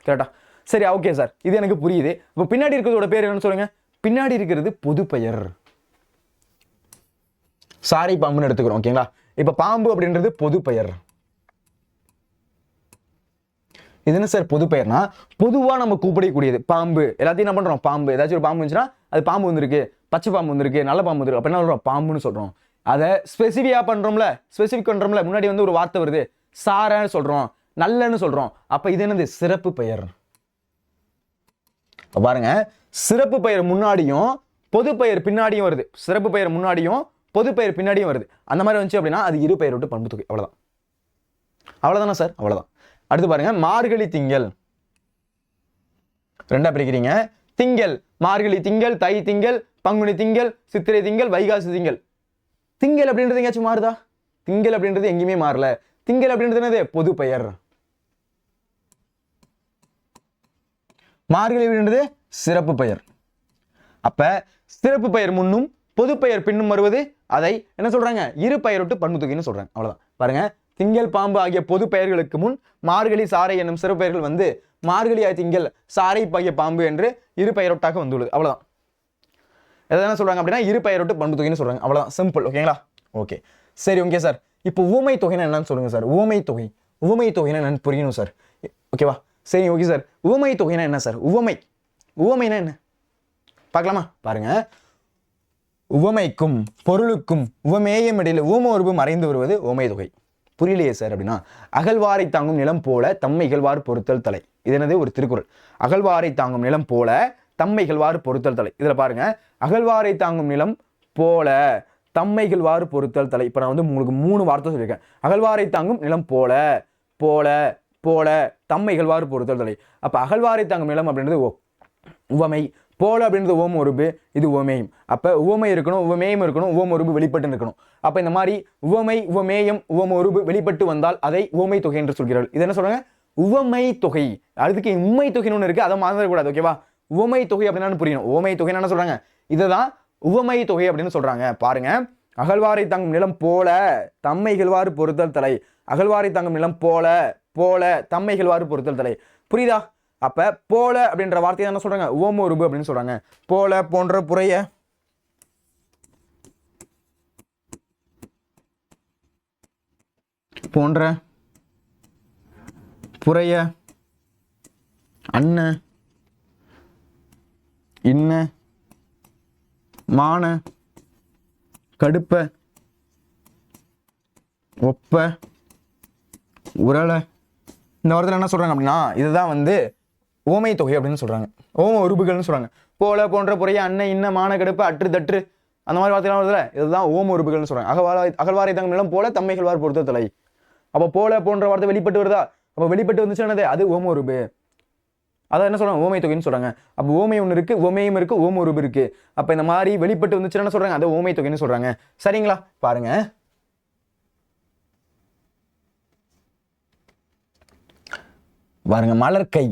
கரெக்டா? சரி, ஓகே சார், இது எனக்கு புரியுது. இப்போ பின்னாடி இருக்கிறதோட பேர் என்னன்னு சொல்லுங்க. பின்னாடி இருக்கிறது பொது பெயர், சாரை பாம்புன்னு எடுத்துக்கிறோம், ஓகேங்களா? இப்ப பாம்பு அப்படின்றது பொது பெயர். இது என்ன சார் பொது பெயர்னா? பொதுவா நம்ம கூப்பிடக்கூடியது பாம்பு. எல்லாத்தையும் என்ன பண்றோம்? பாம்பு. ஏதாச்சும் ஒரு பாம்பு இருந்துச்சுன்னா அது பாம்பு வந்திருக்கு, பச்சை பாம்பு வந்திருக்கு, நல்ல பாம்பு வந்திருக்கு, அப்ப என்ன சொல்றோம்? பாம்புன்னு சொல்றோம். அதை ஸ்பெசிஃபிக்கா பண்றோம்ல, ஸ்பெசிஃபிக் பண்றோம்ல, முன்னாடி வந்து ஒரு வார்த்தை வருது, சாரன்னு சொல்றோம், நல்லன்னு சொல்றோம். அப்ப இது என்னது? சிறப்பு பெயர். பாருங்க, சிறப்பு பெயர் முன்னாடியும் பொது பெயர் பின்னாடியும் வருது. சிறப்பு பெயர் முன்னாடியும் பொது பெயர் பின்னாடியும் வருது. அந்த மாதிரி வந்துச்சு அப்படின்னா அது இரு பெயர் விட்டு பண்பு தொகை. அவ்வளவுதான். அவ்வளவுதானா சார்? அவ்வளவுதான். அடுத்து பாருங்க, மார்கழி திங்கள் ரெண்டா பிரிக்கிறீங்க. திங்கள், மார்கழி திங்கள், தை திங்கள், பங்குனி திங்கள், சித்திரை திங்கள், வைகாசி திங்கள். திங்கள் அப்படின்றது எங்கேயாச்சும் மாறுதா? திங்கள் அப்படின்றது எங்கேயுமே மாறல. திங்கள் அப்படின்றது என்னது? பொது பெயர். மார்கழி அப்படின்றது சிறப்பு பெயர். அப்ப சிறப்பு பெயர் முன்னும் பொது பெயர் பின்னும் வருவது அதை என்ன சொல்றாங்க? இரு பெயரொட்டு பண்பு தொகைன்னு சொல்றாங்க. அவ்வளவுதான். பாருங்க, திங்கள், பாம்பு ஆகிய பொது பெயர்களுக்கு முன் மார்கழி, சாரை என்னும் சிறப்பு பெயர்கள் வந்து மார்கழி ஆகிய திங்கள், சாரை ஆகிய பாம்பு என்று இரு பெயரொட்டாக வந்துள்ளது. அவ்வளவுதான். எதனா சொல்றாங்க அப்படின்னா இரு பெயரொட்டு பண்பு தொகைன்னு சொல்றாங்க. அவ்வளவுதான். சிம்பிள். ஓகேங்களா? ஓகே, சரி. ஓகே சார், இப்போ ஊமை தொகைன்னா என்னன்னு சொல்லுங்க சார். ஊமை தொகை, ஊமை தொகைன்னா என்னன்னு புரியணும் சார். ஓகேவா? சரி, ஓகே சார். ஊமை தொகைனா என்ன சார்? உவமை, உவமைனா என்ன பார்க்கலாமா? பாருங்க, உவமைக்கும் பொருளுக்கும் உவமேயம் இடையில ஊம உருவு மறைந்து வருவது ஊமை தொகை. புரியலையே சார் அப்படின்னா, அகழ்வாரை தாங்கும் நிலம் போல தம்மை இகழ்வார் பொறுத்தல் தலை. இது என்னது? ஒரு திருக்குறள். அகழ்வாரை தாங்கும் நிலம் போல தம்மை இகழ்வார் பொறுத்தல் தலை. இதுல பாருங்க, அகழ்வாரை தாங்கும் நிலம் போல தம்மை இகழ்வார் பொறுத்தல் தலை. இப்ப நான் வந்து உங்களுக்கு 3 வார்த்தை சொல்லியிருக்கேன். அகழ்வாரை தாங்கும் நிலம் போல, போல, போல, தம்மை இகழ்வார் பொறுத்தல் தலை. அப்ப அகழ்வாரை தாங்கும் நிலம் அப்படின்றது உவமை, போல அப்படின்றது ஓம உருபு, இது உவமேயம். அப்ப உவமை இருக்கணும், உவமேயம் இருக்கணும், ஓம உருபு வெளிப்பட்டு இருக்கணும். அப்ப இந்த மாதிரி உவமை, உவமேயம், ஓம உருபு வெளிப்பட்டு வந்தால் அதை உவமை தொகை என்று சொல்கிறார்கள். இது என்ன சொல்றாங்க? உவமை தொகை. அதுக்கு உண்மை தொகைன்னு ஒன்று இருக்கு, அதை மறந்துடக்கூடாது. ஓகேவா? உவமை தொகை அப்படின்னா புரியணும். உவமை தொகை என்ன சொல்றாங்க? இதுதான் உவமை தொகை அப்படின்னு சொல்றாங்க. பாருங்க, அகழ்வாரை தாங்கும் நிலம் போல தம்மை இகழ்வாறு பொறுத்தல் தலை. அகழ்வாரை தாங்கும் நிலம் போல, போல, தம்மை இகழ்வாறு பொறுத்தல் தலை. புரியுதா? அப்ப போல அப்படின்ற வார்த்தையை என்ன சொல்றாங்க? ஓம உருபு அப்படின்னு சொல்றாங்க. போல, போன்ற, புறைய, போன்ற, புறைய, அன்ன, இன்ன, மான, கடுப்ப, ஒப்ப, உரள. இந்த வார்த்தையில என்ன சொல்றாங்க அப்படின்னா இதுதான் வந்து ஓமை தொகை அப்படின்னு சொல்றாங்க. ஓம உருபுகள்னு சொல்றாங்க. போல, போன்ற, புறைய, அன்ன, இன்ன, மான, கடுப்பு, அற்று, தற்று, அந்த மாதிரி வார்த்தைலாம் வருதுல, இதுதான் ஓம உருபுகள்னு சொல்றாங்க. அகழ்வாரை தாங்கும் நிலம் போல தம்மை இகழ்வார் பொறுத்தல் தலை. அப்ப போல, போன்ற வார்த்தை வெளிப்பட்டு வருதா? அப்ப வெளிப்பட்டு வந்துச்சுன்னது அது ஓம உருபு. அதான் என்ன சொல்றாங்க? ஓமை தொகைன்னு சொல்றாங்க. அப்ப ஓமை ஒன்று இருக்கு, ஓமையும் இருக்கு, ஓம உருபு இருக்கு. அப்ப இந்த மாதிரி வெளிப்பட்டு வந்துச்சுன்னு என்ன சொல்றாங்க? அதை ஓமை தொகைன்னு சொல்றாங்க. சரிங்களா? பாருங்க, பாருங்க, மலர்கை.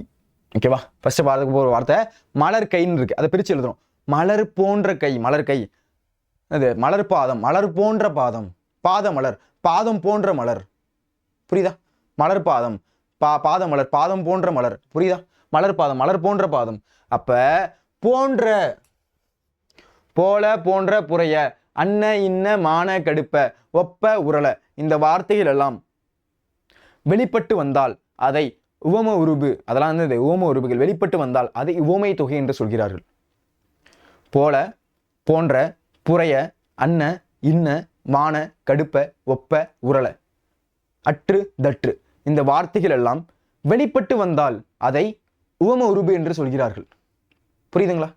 ஓகேவா? ஃபர்ஸ்ட் பார்த்துக்கு போற வார்த்தை மலர்கைன்னு இருக்கு, அதை பிரிச்சு எழுதுறோம். மலர் போன்ற கை, மலர்கை. அது மலர் பாதம், மலர் போன்ற பாதம், பாத மலர், பாதம் போன்ற மலர். புரியுதா? மலர் பாதம், பாத மலர், பாதம் போன்ற மலர். புரியுதா? மலர் பாதம், மலர் போன்ற பாதம். அப்ப போன்ற, போல, போன்ற, புறைய, அன்ன, இன்ன, மான, கடுப்ப, ஒப்ப, உரள, இந்த வார்த்தைகள் எல்லாம் வெளிப்பட்டு வந்தால் அதை உவம உருபு, அதெல்லாம் வந்து உவம உருபுகள் வெளிப்பட்டு வந்தால் அதை உவமை தொகை என்று சொல்கிறார்கள். போல, போன்ற, புறைய, அன்ன, இன்ன, மான, கடுப்ப, ஒப்ப, உரள, அற்று, தற்று, இந்த வார்த்தைகள் எல்லாம் வெளிப்பட்டு வந்தால் அதை உவம உருபு என்று சொல்கிறார்கள். புரியுதுங்களா?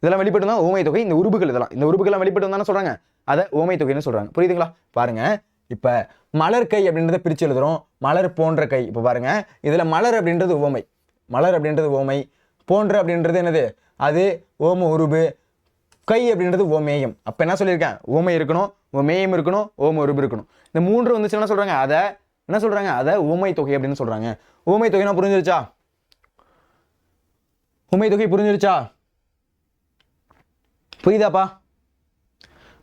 இதெல்லாம் வெளிப்பட்டு தான் ஓமை தொகை. இந்த உருபுகள், இதெல்லாம் இந்த உருபுகள்லாம் வெளிப்பட்டு வந்தானே சொல்றாங்க, அதை ஓமை தொகைன்னு சொல்றாங்க. புரியுதுங்களா? பாருங்க, இப்ப மலர் கை அப்படின்றத பிரிச்சு எழுதுறோம். மலர் போன்ற கை. இப்ப பாருங்க, இதுல மலர் அப்படின்றது உவமை, மலர் அப்படின்றது ஓமை, போன்ற அப்படின்றது என்னது? அது ஓம உருபு, கை அப்படின்றது ஓமேயம். அப்ப என்ன சொல்லியிருக்கேன்? ஓமை இருக்கணும், ஓமேயம் இருக்கணும், ஓம உருபு இருக்கணும். இந்த 3 வந்துச்சு என்ன சொல்றாங்க? அதை என்ன சொல்றாங்க? அதை ஊமை தொகை அப்படின்னு சொல்றாங்க. ஊமை தொகைனா புரிஞ்சிருச்சா? ஊமை தொகை புரிஞ்சிருச்சா? புரியுதாப்பா?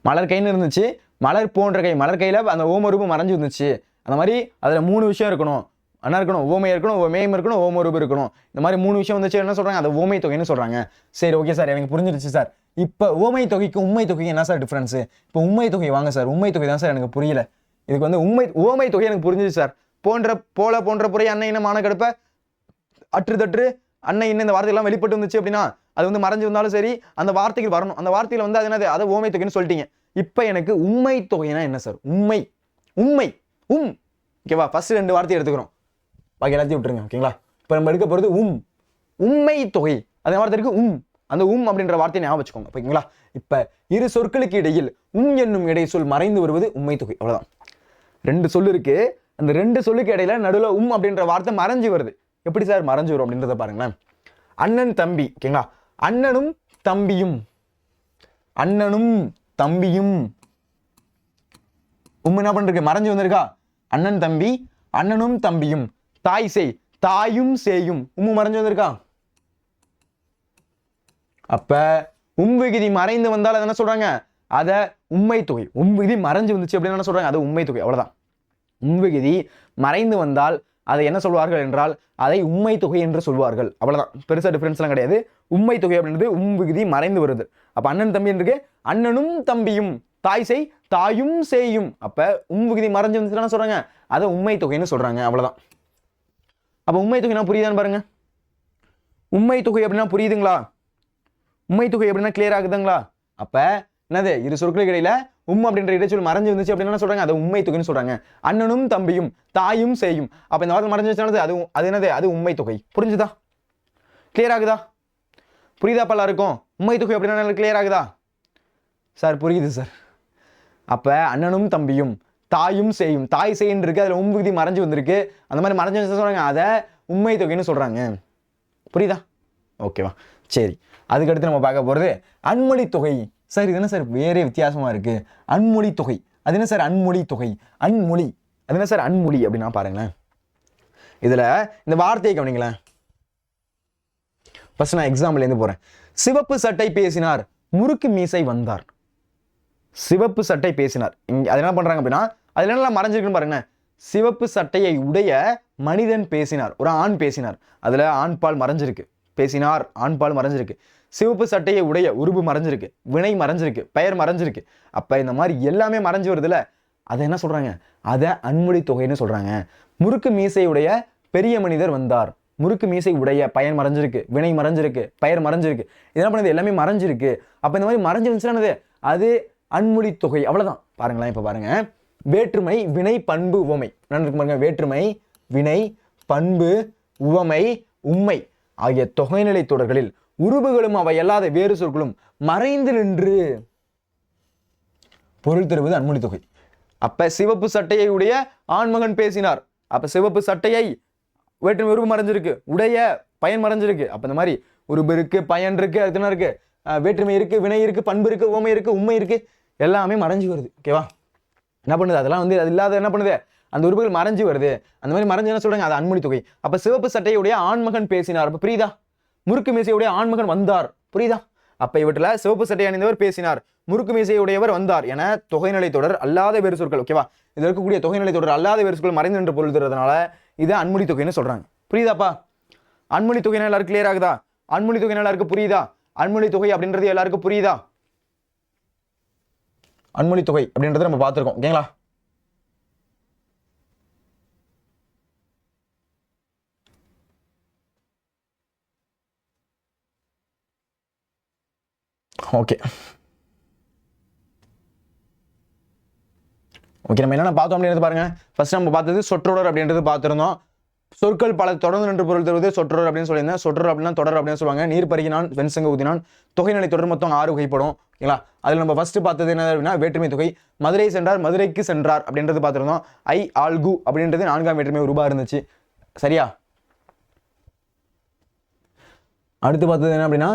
மலர் கைன்னு இருந்துச்சு, மலர் போன்ற கை, மலர் கையில அந்த ஓம உருபு மறைஞ்சு இருந்துச்சு. அந்த மாதிரி அதுல 3 விஷயம் இருக்கணும். என்ன இருக்கணும்? ஓமை இருக்கணும், ஓமேயம் இருக்கணும், ஓம உருபு இருக்கணும். இந்த மாதிரி 3 விஷயம் வந்துச்சு என்ன சொல்றாங்க? அதை ஊமை தொகைன்னு சொல்றாங்க. சரி, ஓகே சார், எனக்கு புரிஞ்சிருச்சு சார். இப்ப ஊமை தொகைக்கும் உண்மை தொகைக்கும் என்ன சார் டிஃபரன்ஸ்? இப்போ உண்மை தொகை வாங்க சார். உண்மை தொகை தான் சார் எனக்கு புரியல. இதுக்கு வந்து ஓமை தொகை எனக்கு புரிஞ்சிச்சு சார். போன்ற, போல, போன்ற, புறைய, அன்ன, இன்ன, மான, கடுப்ப, அற்று, தற்று, அன்ன, இன்ன, இந்த வார்த்தையெல்லாம் வெளிப்பட்டு வந்துச்சு அப்படின்னா அது வந்து மறைஞ்சு வந்தாலும் சரி அந்த வார்த்தைக்கு வரணும். அந்த வார்த்தையில வந்து அது என்னது, அதை ஓமை தொகைன்னு சொல்லிட்டீங்க. இப்போ எனக்கு உண்மை தொகைனா என்ன சார்? உண்மை ஓகேவா? ஃபர்ஸ்ட் 2 வார்த்தை எடுத்துக்கிறோம், பாக்கி எல்லாத்தையும் விட்டுருங்க. ஓகேங்களா? இப்போ நம்ம எடுக்க போகிறது உண்மை தொகை. அந்த வார்த்தை இருக்கு அந்த அப்படின்ற வார்த்தையை ஞாபகம் வச்சுக்கோங்க. ஓகேங்களா? இப்போ இரு சொற்களுக்கு இடையில் என்னும் இடை சொல் மறைந்து வருவது உண்மை தொகை. அவ்வளவுதான். 2 சொல் இருக்கு, அந்த 2 சொல்லுக்கு இடையில நடுவில் அப்படின்ற வார்த்தை மறைஞ்சு வருது. எப்படி சார் மறைஞ்சு வரும் அப்படின்றத பாருங்களேன். அண்ணன் தம்பி. ஓகேங்களா? அண்ணனும் தம்பியும் என்ன பண்றது, மறைஞ்சு வந்திருக்கா? அண்ணன் தம்பி, அண்ணனும் தம்பியும். தாய் செய், தாயும் சேயும், மறைஞ்சு வந்திருக்கா? அப்ப விகுதி மறைந்து வந்தால் அதை என்ன சொல்றாங்க, அத உண்மை தொகை. விகுதி மறைஞ்சு வந்துச்சு அப்படின்னு என்ன சொல்றாங்க, அது உண்மை தொகை. அவ்வளவுதான். விகுதி மறைந்து வந்தால் அதை என்ன சொல்வார்கள் என்றால் அதை உண்மை தொகை என்று சொல்வார்கள். அவ்வளவுதான், பெருசா டிஃபரன்ஸ் எல்லாம் கிடையாது. உண்மை தொகை அப்படின்றது விகுதி மறைந்து வருது. அப்ப அண்ணன் தம்பி இருக்கு, அண்ணனும் தம்பியும். தாய் செய், தாயும் சேயும். அப்ப விகுதி மறைஞ்சு வந்துச்சு என்ன சொல்றாங்க, அதை உண்மை தொகைன்னு சொல்றாங்க. அவ்வளவுதான். அப்ப உண்மை தொகைனா புரியுதான்னு பாருங்க. உண்மை தொகை அப்படின்னா புரியுதுங்களா? உண்மை தொகை அப்படின்னா கிளியர் ஆகுதுங்களா? அப்ப என்னது, இரு சொற்களுக்கு இடையில அப்படின்ற இடைச்சொல் மறைஞ்சு வந்துச்சு அப்படின்னு என்ன சொல்றாங்க, அது உண்மை தொகைன்னு சொல்றாங்க. அண்ணனும் தம்பியும், தாயும் சேயும். அப்ப இந்த வார்த்தை மறைஞ்சு வச்சு அது என்னது, அது உண்மை தொகை. புரிஞ்சுதா? கிளியர் ஆகுதா? புரியுதா பல்லா இருக்கும்? உண்மை தொகை அப்படின்னா கிளியர் ஆகுதா சார்? புரியுது சார். அப்ப அண்ணனும் தம்பியும், தாயும் சேயும். தாய் சேயின்னு இருக்கு, அதுல விகுதி மறைஞ்சு வந்திருக்கு. அந்த மாதிரி மறைஞ்சு வச்சு சொல்றாங்க, அதை உண்மை தொகைன்னு சொல்றாங்க. புரியுதா? ஓகேவா? சரி, அதுக்கடுத்து நம்ம பார்க்க போறது அன்மொழி தொகை. சார் இது என்ன சார் வேறே வித்தியாசமா இருக்கு? அன்மொழி தொகை அது என்ன சார்? அன்மொழி தொகை, அன்மொழி அது என்ன சார்? அன்மொழி அப்படின்னா பாருங்களேன், இதுல இந்த வார்த்தையை கவனிங்களேன். ஃபர்ஸ்ட் நான் எக்ஸாம்பிள் இருந்து போறேன். சிவப்பு சட்டை பேசினார், முறுக்கு மீசை வந்தார். சிவப்பு சட்டை பேசினார், அது என்ன பண்றாங்க அப்படின்னா அதுல என்ன மறைஞ்சிருக்குன்னு பாருங்க. சிவப்பு சட்டையை உடைய மனிதன் பேசினார், ஒரு ஆண் பேசினார். அதுல ஆண்பால் மறைஞ்சிருக்கு. பேசினார், ஆண்பால் மறைஞ்சிருக்கு. சிவப்பு சட்டையை உடைய உருபு மறைஞ்சிருக்கு, வினை மறைஞ்சிருக்கு, பெயர் மறைஞ்சிருக்கு. அப்ப இந்த மாதிரி எல்லாமே மறைஞ்சு வருதுல, அதை என்ன சொல்றாங்க, அதை அன்மொழி தொகைன்னு சொல்றாங்க. முறுக்கு மீசையுடைய பெரிய மனிதர் வந்தார். முறுக்கு மீசை உடைய பயன் மறைஞ்சிருக்கு, வினை மறைஞ்சிருக்கு, பெயர் மறைஞ்சிருக்கு. இதெல்லாம் பண்ணது எல்லாமே மறைஞ்சிருக்கு. அப்ப இந்த மாதிரி மறைஞ்சு வந்துச்சுன்னா அது அன்மொழி தொகை. அவ்வளவுதான். பாருங்களேன், இப்ப பாருங்க. வேற்றுமை, வினை, பண்பு, உவமை. பாருங்க, வேற்றுமை, வினை, பண்பு, உவமை, உண்மை ஆகிய தொகைநிலை தொடர்களில் உருபுகளும் அவை அல்லாத வேறு சொற்களும் மறைந்து நின்று பொருள் தருவது அன்மொழி தொகை. அப்ப சிவப்பு சட்டையை உடைய ஆண்மகன் பேசினார். அப்ப சிவப்பு சட்டையை வேற்றுமை உருவு மறைஞ்சிருக்கு, உடைய பயன் மறைஞ்சிருக்கு. அப்ப இந்த மாதிரி உருபு இருக்கு, பயன் இருக்கு, அது என்ன இருக்கு, வேற்றுமை இருக்கு, வினை இருக்கு, பண்பு இருக்கு, உவமை இருக்கு, உண்மை இருக்கு, எல்லாமே மறைஞ்சு வருது. ஓகேவா? என்ன பண்ணுது, அதெல்லாம் வந்து அது இல்லாத என்ன பண்ணுது, அந்த உருவுகள் மறைஞ்சு வருது. அந்த மாதிரி மறைஞ்சு என்ன சொல்றாங்க, அது அன்மொழி தொகை. அப்ப சிவப்பு சட்டையுடைய ஆண்மகன் பேசினார். அப்ப புரியுதா? முறுக்கு மீசையுடைய ஆண்மகன் வந்தார். புரியுதா? அப்ப இவற்றில் சிவப்பு சட்டை அணிந்தவர் பேசினார், முறுக்கு மீசையுடையவர் வந்தார் என தொகைநிலை தொடர் அல்லாத வேறு சொற்கள். ஓகேவா? இது இருக்கக்கூடிய தொகைநிலை தொடர் அல்லாத வேறு சொற்கள் மறைந்து நின்று பொருள் தருவதனால இதை அன்மொழி தொகைன்னு சொல்றாங்க. புரியுதாப்பா? அன்மொழி தொகை எல்லாருக்கும் கிளியர் ஆகுதா? அன்மொழி தொகை எல்லாருக்கும் புரியுதா? அன்மொழி தொகை அப்படின்றது எல்லாருக்கும் புரியுதா? அன்மொழி தொகை அப்படின்றத நம்ம பார்த்துருக்கோம். ஓகேங்களா? ஓகே ஓகே, நம்ம என்ன பார்த்தோம் அப்படின்றது பாருங்க. ஃபர்ஸ்ட் நம்ம பார்த்தது சொற்றொடர் அப்படின்றது பார்த்திருந்தோம். சொற்கள் பல தொடர்ந்து நின்று பொருள் தருவது சொற்றொடர் அப்படின்னு சொல்லியிருந்தேன். சொற்றொடர் அப்படின்னா தொடர் அப்படின்னு சொல்லுவாங்க. நீர் பருகினான், வெண்சங்க ஊதினான், தொகைநிலை தொடர் மொத்தம் 6 வகைப்படும். ஓகேங்களா? அதில் நம்ம ஃபர்ஸ்ட் பார்த்தது என்ன அப்படின்னா வேற்றுமை தொகை. மதுரை சென்றார், மதுரைக்கு சென்றார் அப்படின்றது பார்த்திருந்தோம். ஐ ஆல்கு அப்படின்றது 4ஆம் வேற்றுமை உருவா இருந்துச்சு. சரியா? அடுத்து பார்த்தது என்ன அப்படின்னா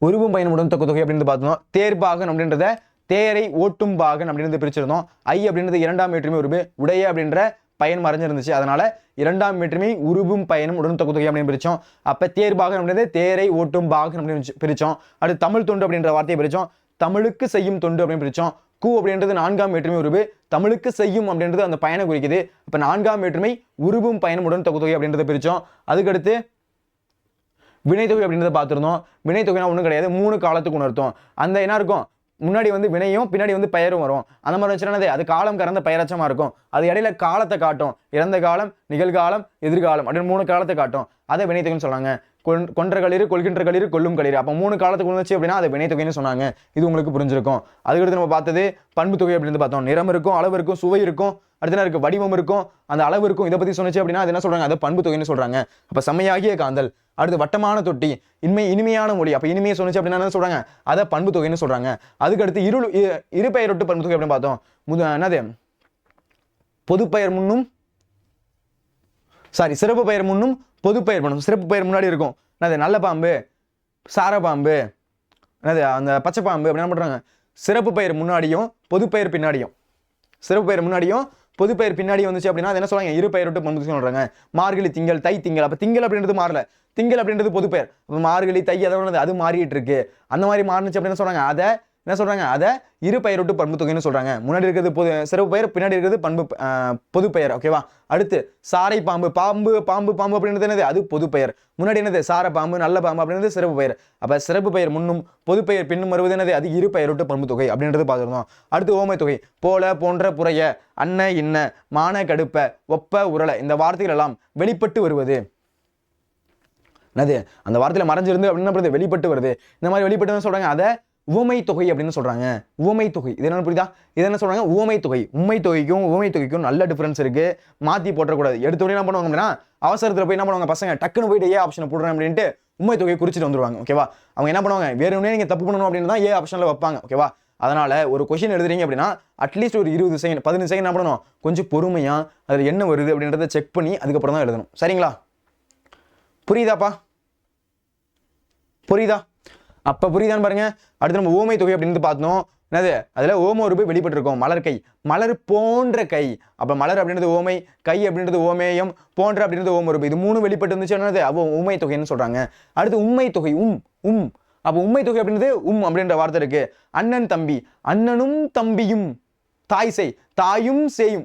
உருவும் பயனுடன் தொகை தொகை அப்படின்னு பார்த்தோம். தேர்பாகன் அப்படின்றத தேரை ஓட்டும் பாகன் அப்படின்றது பிரிச்சிருந்தோம். ஐ அப்படின்றது 2ஆம் வேற்றுமை உருவு, உடைய அப்படின்ற பயன் மறைஞ்சிருந்துச்சு. அதனால 2ஆம் வேற்றுமை உருவும் பயனும் உடன் தொகை தொகை அப்படின்னு பிரிச்சோம். அப்ப தேர்பாகன் அப்படின்றது தேரை ஓட்டும் பாகன் அப்படின்னு பிரிச்சோம். அடுத்து தமிழ் தொண்டு அப்படின்ற வார்த்தையை பிரிச்சோம். தமிழுக்கு செய்யும் தொண்டு அப்படின்னு பிரிச்சோம். கு அப்படின்றது 4ஆம் வேற்றுமை உருவு, தமிழுக்கு செய்யும் அப்படின்றது அந்த பயனை குறிக்குது. அப்ப 4ஆம் வேற்றுமை உருவும் பயனும் உடன் தொகை தொகை அப்படின்றத பிரிச்சோம். அதுக்கடுத்து வினைத்தொகை அப்படின்றத பார்த்துருந்தோம். வினைத்தொகைனா ஒன்றும் கிடையாது, 3 காலத்துக்கு உணர்த்தும். அந்த என்ன இருக்கும், முன்னாடி வந்து வினையும் பின்னாடி வந்து பெயரும் வரும். அந்த மாதிரி வச்சுன்னா அது காலம் கறந்த பெயரச்சமா இருக்கும். அது இடையில காலத்தை காட்டும். இறந்த காலம், நிகழ்காலம், எதிர்காலம் அப்படின்னு 3 காலத்தை காட்டும். அதை வினைத்தொகைன்னு சொல்றாங்க. கொன்ற களிறு, கொள்கின்ற களிறு, கொல்லும் களிறு. அப்போ 3 காலத்துக்கு வந்துச்சு அப்படின்னா அது வினைத்தொகைன்னு சொன்னாங்க. இது உங்களுக்கு புரிஞ்சிருக்கும். அதுக்கடுத்து நம்ம பார்த்தது பண்பு தொகை அப்படின்னு பார்த்தோம். நிறம் இருக்கும், அளவு இருக்கும், சுவை இருக்கும், அடுத்த என்ன இருக்கு, வடிவம் இருக்கும், அந்த அளவு இருக்கும். இதை பத்தி சொன்னிச்சு அப்படின்னா அது என்ன சொல்றாங்க, அது பண்பு தொகைன்னு சொல்றாங்க. அப்ப செம்மையாகிய காந்தல். அடுத்து வட்டமான தொட்டி, இனிமையான மொழி. அப்ப இனிமையை சொன்னிச்சு அப்படின்னா என்ன சொல்றாங்க, அதை பண்பு தொகைன்னு சொல்றாங்க. அதுக்கடுத்து இரு பெயரொட்டு பண்பு தொகை அப்படின்னு பார்த்தோம். என்னது, பொதுப்பெயர் முன்னும் சிறப்பு பெயர் முன்னும் பொது பெயர் முன்னும். சிறப்பு பெயர் முன்னாடி இருக்கும். என்னது, நல்ல பாம்பு, சார பாம்பு, என்னது அந்த பச்சை பாம்பு அப்படி என்ன பண்றாங்க, சிறப்பு பெயர் முன்னாடியும் பொது பெயர் பின்னாடியும், சிறப்பு பெயர் முன்னாடியும் பொது பெயர் பின்னாடி வந்துச்சு அப்படின்னா அது என்ன சொல்றாங்க, இரு பெயரொட்டு பண்பு சொல்றாங்க. மார்கழி, திங்கள், தை, திங்கள். அப்ப திங்கள் அப்படின்றது மாறல, திங்கள் அப்படின்றது பொது பெயர். மார்கழி, தை அதோட அது மாறிட்டு இருக்கு. அந்த மாதிரி மாறிச்சு அப்படின்னு சொல்றாங்க, அதை என்ன சொல்றாங்க, அதை இரு பெயரொட்டு பண்பு தொகைன்னு சொல்றாங்க. முன்னாடி இருக்கிறது சிறப்பு பெயர், பின்னாடி இருக்கிறது பண்பு பொது பெயர். ஓகேவா. அடுத்து சாரை பாம்பு, பாம்பு பாம்பு பாம்பு அப்படின்றது என்னது, அது பொது பெயர். முன்னாடி என்னது, சார பாம்பு, நல்ல பாம்பு அப்படின்றது சிறப்பு பெயர். அப்ப சிறப்பு பெயர் முன்னும் பொது பெயர் பின்னும் வருவது என்னது, அது இரு பெயரொட்டு பண்பு தொகை அப்படின்றது பார்த்துருந்தோம். அடுத்து ஓமை தொகை. போல, போன்ற, புறைய, அன்ன, இன்ன, மான, கடுப்ப, ஒப்ப, உரள இந்த வார்த்தைகள் எல்லாம் வெளிப்பட்டு வருவது. என்னது, அந்த வார்த்தையில மறைஞ்சிருந்து அப்படின்னு வெளிப்பட்டு வருது. இந்த மாதிரி வெளிப்பட்டு சொல்றாங்க, அதை உவமை தொகை அப்படின்னு சொல்றாங்க. உவமை தொகை இது என்ன புரியுதா, இது என்ன சொல்றாங்க, உவமை தொகை. உண்மை தொகைக்கும் உவமை தொகைக்கும் நல்ல டிஃபரன்ஸ் இருக்கு. மாத்தி போட்டக்கூடாது. எடுத்த உடனே என்ன பண்ணுவாங்க அப்படின்னா அவசரத்துல போய் என்ன பண்ணுவாங்க பசங்க, டக்குன்னு போயிட்டு ஏ ஆப்ஷனை போடுறேன் அப்படின்ட்டு உண்மை தொகையை குறிச்சிட்டு வந்துருவாங்க. ஓகேவா. அவங்க என்ன பண்ணுவாங்க, வேணும்னே நீங்க தப்பு பண்ணணும் அப்படின்னு தான் ஏ ஆப்ஷன்ல வைப்பாங்க. ஓகேவா. அதனால ஒரு கொஸ்டின் எழுதுறீங்க அப்படின்னா அட்லீஸ்ட் ஒரு 20 செகண்ட் 15 செகண்ட் என்ன பண்ணணும், கொஞ்சம் பொறுமையா அதுல என்ன வருது அப்படின்றத செக் பண்ணி அதுக்கப்புறம் தான் எழுதணும். சரிங்களா, புரியுதாப்பா, புரியுதா? அப்ப புரியுதான்னு பாருங்க. அடுத்து நம்ம ஓமை தொகை அப்படின்னு பார்த்தோம். என்னது, அதுல ஓம உருபு வெளிப்பட்டிருக்கும். மலர் கை, மலர் போன்ற கை. அப்ப மலர் அப்படின்றது ஓமை, கை அப்படின்றது ஓமேயம், போன்ற அப்படின்றது ஓம உருபு. இது 3 வெளிப்பட்டு இருந்துச்சு என்னது, அப்போ உண்மை தொகைன்னு சொல்றாங்க. அடுத்து உண்மை தொகை. அப்ப உண்மை தொகை அப்படின்றது அப்படின்ற வார்த்தை இருக்கு. அண்ணன் தம்பி, அண்ணனும் தம்பியும், தாய் செய், தாயும் செய்யும்.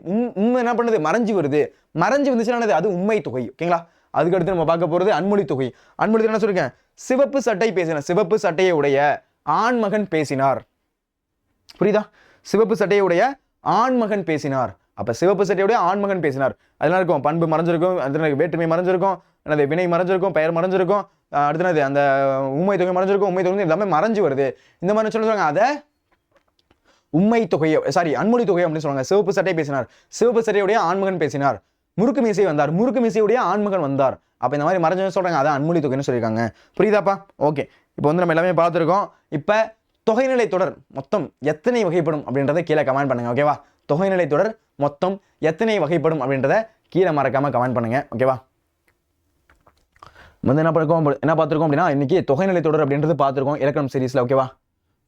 என்ன பண்ணுது, மறைஞ்சு வருது. மறைஞ்சு வந்துச்சுன்னா அது உண்மை தொகை. ஓகேங்களா. அதுக்கடுத்து நம்ம பார்க்க போறது அன்மொழி தொகை. அன்மொழி என்ன சொல்லிருக்கேன், சிவப்பு சட்டை பேசினார், சிவப்பு சட்டையை உடைய ஆண்மகன் பேசினார். புரியுதா, சிவப்பு சட்டையை உடைய ஆண்மகன் பேசினார். அப்ப சிவப்பு சட்டையுடைய ஆண்மகன் பேசினார். அதெல்லாம் இருக்கும், பண்பு மறைஞ்சிருக்கும், வேற்றுமை மறைஞ்சிருக்கும், என்னது வினை மறைஞ்சிருக்கும், பெயர் மறைஞ்சிருக்கும், அடுத்தது அந்த உண்மை தொகை மறைஞ்சிருக்கும். உண்மை தொகை எல்லாமே மறைஞ்சு வருது. இந்த மாதிரி சொல்லுவாங்க, அதை உண்மை தொகையை அன்மொழி தொகை அப்படின்னு சொல்லுவாங்க. சிவப்பு சட்டை பேசினார், சிவப்பு சட்டையுடைய ஆண்மகன் பேசினார். முறுக்கு மீசை வந்தார், முறுக்கு மீசையுடைய ஆண்மகன் வந்தார். அப்ப இந்த மாதிரி மறைஞ்சு சொல்றாங்க, அதான் அன்மொழி தொகைன்னு சொல்லியிருக்காங்க. புரியுதாப்பா? ஓகே, இப்போ வந்து நம்ம எல்லாமே பார்த்துருக்கோம். இப்ப தொகைநிலை தொடர் மொத்தம் எத்தனை வகைப்படும் அப்படின்றத கீழே கமெண்ட் பண்ணுங்க. ஓகேவா. தொகைநிலை தொடர் மொத்தம் எத்தனை வகைப்படும் அப்படின்றத கீழே மறக்காம கமெண்ட் பண்ணுங்க. ஓகேவா. வந்து என்ன பார்த்துருக்கோம் அப்படின்னா இன்னைக்கு தொகைநிலை தொடர் அப்படின்றது பார்த்துருக்கோம் இலக்கணம் சீரீஸ்ல. ஓகேவா.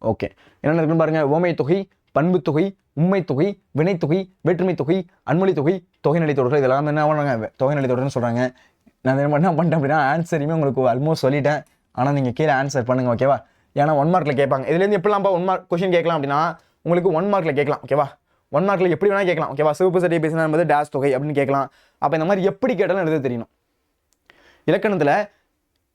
ஓகே, என்ன இருக்குன்னு பாருங்க. ஓமை தொகை, பண்பு தொகை, உண்மை தொகை, வினைத்தொகை, வேற்றுமை தொகை, அன்மொழி தொகை, தொகைநிலை தொடர்கள் இதெல்லாம் என்ன பண்ணுறாங்க, தொகைநிலை தொடர்னு சொல்றாங்க. நான் என்ன பண்ணிட்டேன் அப்படின்னா ஆன்சரையுமே உங்களுக்கு ஆல்மோஸ்ட் சொல்லிட்டேன். ஆனால் நீங்கள் கீழே ஆன்சர் பண்ணுங்க. ஓகேவா. ஏன்னா 1 மார்க்ல கேட்பாங்க. இதுலேருந்து எப்படிலாம்ப்பா 1 மார்க் கொஸ்டின் கேட்கலாம் அப்படின்னா உங்களுக்கு 1 மார்க்ல கேட்கலாம். ஓகேவா. 1 மார்க்ல எப்படி வேணா கேட்கலாம். ஓகேவா. சிவப்பு சட்டை பேசினா என்பது டேஷ் தொகை அப்படின்னு கேட்கலாம். அப்போ இந்த மாதிரி எப்படி கேட்டாலும் எழுத தெரியணும். இலக்கணத்தில்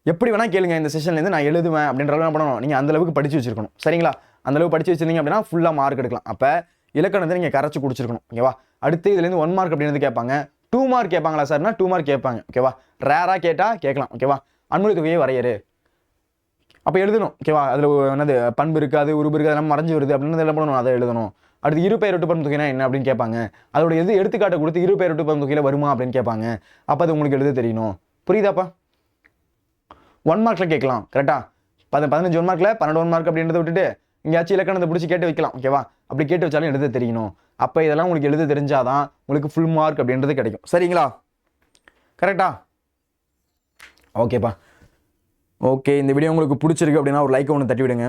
எப்படி வேணா கேளுங்க. இந்த செஷன்லேருந்து நான் எழுதுவேன் அப்படின்ற அளவு என்ன பண்ணணும், நீங்கள் அந்த அளவுக்கு படிச்சு வச்சிருக்கணும். சரிங்களா. அந்த அளவுக்கு படிச்சு வச்சிருந்தீங்க அப்படின்னா ஃபுல்லாக மார்க் எடுக்கலாம். அப்போ இலக்கணத்தை நீங்கள் கரைச்சி குடிச்சிருக்கணும். ஓகேவா. அடுத்து இதுலேருந்து 1 மார்க் அப்படின்னு கேட்பாங்க. 2 மார்க் கேட்பாங்களா சார்னா 2 மார்க் கேட்பாங்க. ஓகேவா. ரேராக கேட்டால் கேட்கலாம். ஓகேவா. அன்மொழி தொகையை வரையறு அப்போ எழுதணும். ஓகேவா. அதில் என்னது பண்பு இருக்காது, உருபு இருக்காது, எல்லாம் மறைஞ்சு வருது அப்படின்னு என்ன பண்ணணும், அதை எழுதணும். அடுத்து இரு பெயரொட்டு பண்பு தொகைனா என்ன அப்படின்னு கேட்பாங்க. அதோட எடுத்துக்காட்டை கொடுத்து இரு பெயரொட்டு பண்பு தொகையில் வருமா அப்படின்னு கேட்பாங்க. அப்போ அது உங்களுக்கு எழுத தெரியணும். புரியுதாப்பா? 1 மார்க்ல கேட்கலாம். கரெக்டா. 15 1 மார்க்ல 12 1 மார்க் அப்படின்றத விட்டுட்டு எங்கேயாச்சும் இலக்கணத்தை பிடிச்சி கேட்டு வைக்கலாம். ஓகேவா. அப்படி கேட்டு வச்சாலும் எழுத தெரியணும். அப்போ இதெல்லாம் உங்களுக்கு எழுத தெரிஞ்சாதான் உங்களுக்கு ஃபுல் மார்க் அப்படின்றது கிடைக்கும். சரிங்களா. கரெக்டா. ஓகேப்பா. ஓகே, இந்த வீடியோ உங்களுக்கு பிடிச்சிருக்கு அப்படின்னா ஒரு லைக் ஒன்று தட்டி விடுங்க.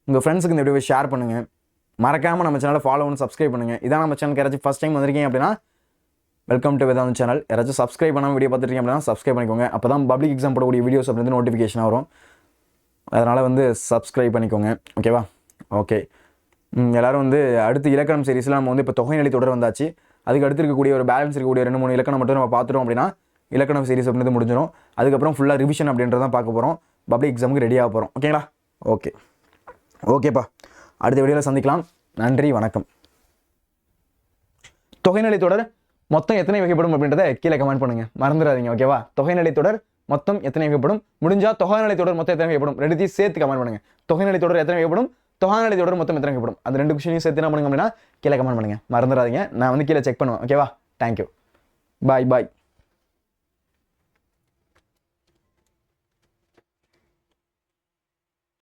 உங்கள் ஃப்ரெண்ட்ஸுக்கு இந்த வீடியோவை ஷேர் பண்ணுங்கள். மறக்காமல் நம்ம சேனலை ஃபாலோ பண்ணி சப்ஸ்கிரைப் பண்ணுங்கள். இதான் நம்ம சேனலுக்கு யாராச்சும் ஃபஸ்ட் டைம் வந்திருக்கீங்க அப்படின்னா வெல்கம் டு வேதாந்த் சேனல். யாராச்சும் சப்ஸ்கிரைப் பண்ணாமல் வீடியோ பார்த்துருக்கீங்க அப்படின்னா சப்ஸ்கிரைப் பண்ணிக்கோங்க. அப்போ தான் பப்ளிக் எக்ஸாம் போடக்கூடிய வீடியோஸ் அப்படின்னு நோட்டிஃபிகேஷன் வரும். அதனால் வந்து சப்ஸ்கிரைப் பண்ணிக்கோங்க. ஓகேவா. ஓகே, எல்லோரும் வந்து அடுத்து இலக்கணம் சீரிஸில் நம்ம வந்து இப்போ தொகைநிலை தொடர் வந்தாச்சு. அதுக்கு அடுத்து இருக்கக்கூடிய ஒரு பேலன்ஸ் இருக்கக்கூடிய 2-3 இலக்கணம் மட்டும் நம்ம பார்த்துட்டோம் அப்படின்னா இலக்கணம் சீரிஸ் அப்படின்றது முடிஞ்சிடும். அதுக்கப்புறம் ஃபுல்லாக ரிவிஷன் அப்படின்றதான் பார்க்க போகிறோம். பப்ளிக் எக்ஸாமுக்கு ரெடியாக போகிறோம். ஓகேங்களா. ஓகேப்பா. அடுத்த வீடியோவில் சந்திக்கலாம். நன்றி, வணக்கம். தொகைநிலை தொடர் மொத்தம் எத்தனை வகைப்படும் அப்படின்றத கீழே கமெண்ட் பண்ணுங்க. மறந்துடாதீங்க. ஓகேவா. தொகைநிலை தொடர் மொத்தம் எத்தனை வகைப்படும், முடிஞ்சா தொகைநிலை தொடர் மொத்தம் எத்தனை வகைப்படும், ரெண்டுத்தையும் சேர்த்து கமெண்ட் பண்ணுங்க. தொகைநிலை தொடர் எத்தனை வகைப்படும், தொகைநிலை தொடர் மொத்தம் எத்தனை வகைப்படும், அந்த 2 கொஸ்டினையும் சேர்த்து என்ன பண்ணுங்க அப்படின்னா கீழே கமெண்ட் பண்ணுங்க. மறந்துடாதீங்க, நான் வந்து கீழே செக் பண்ணுவேன். ஓகேவா? தேங்க்யூ, பாய் பாய்.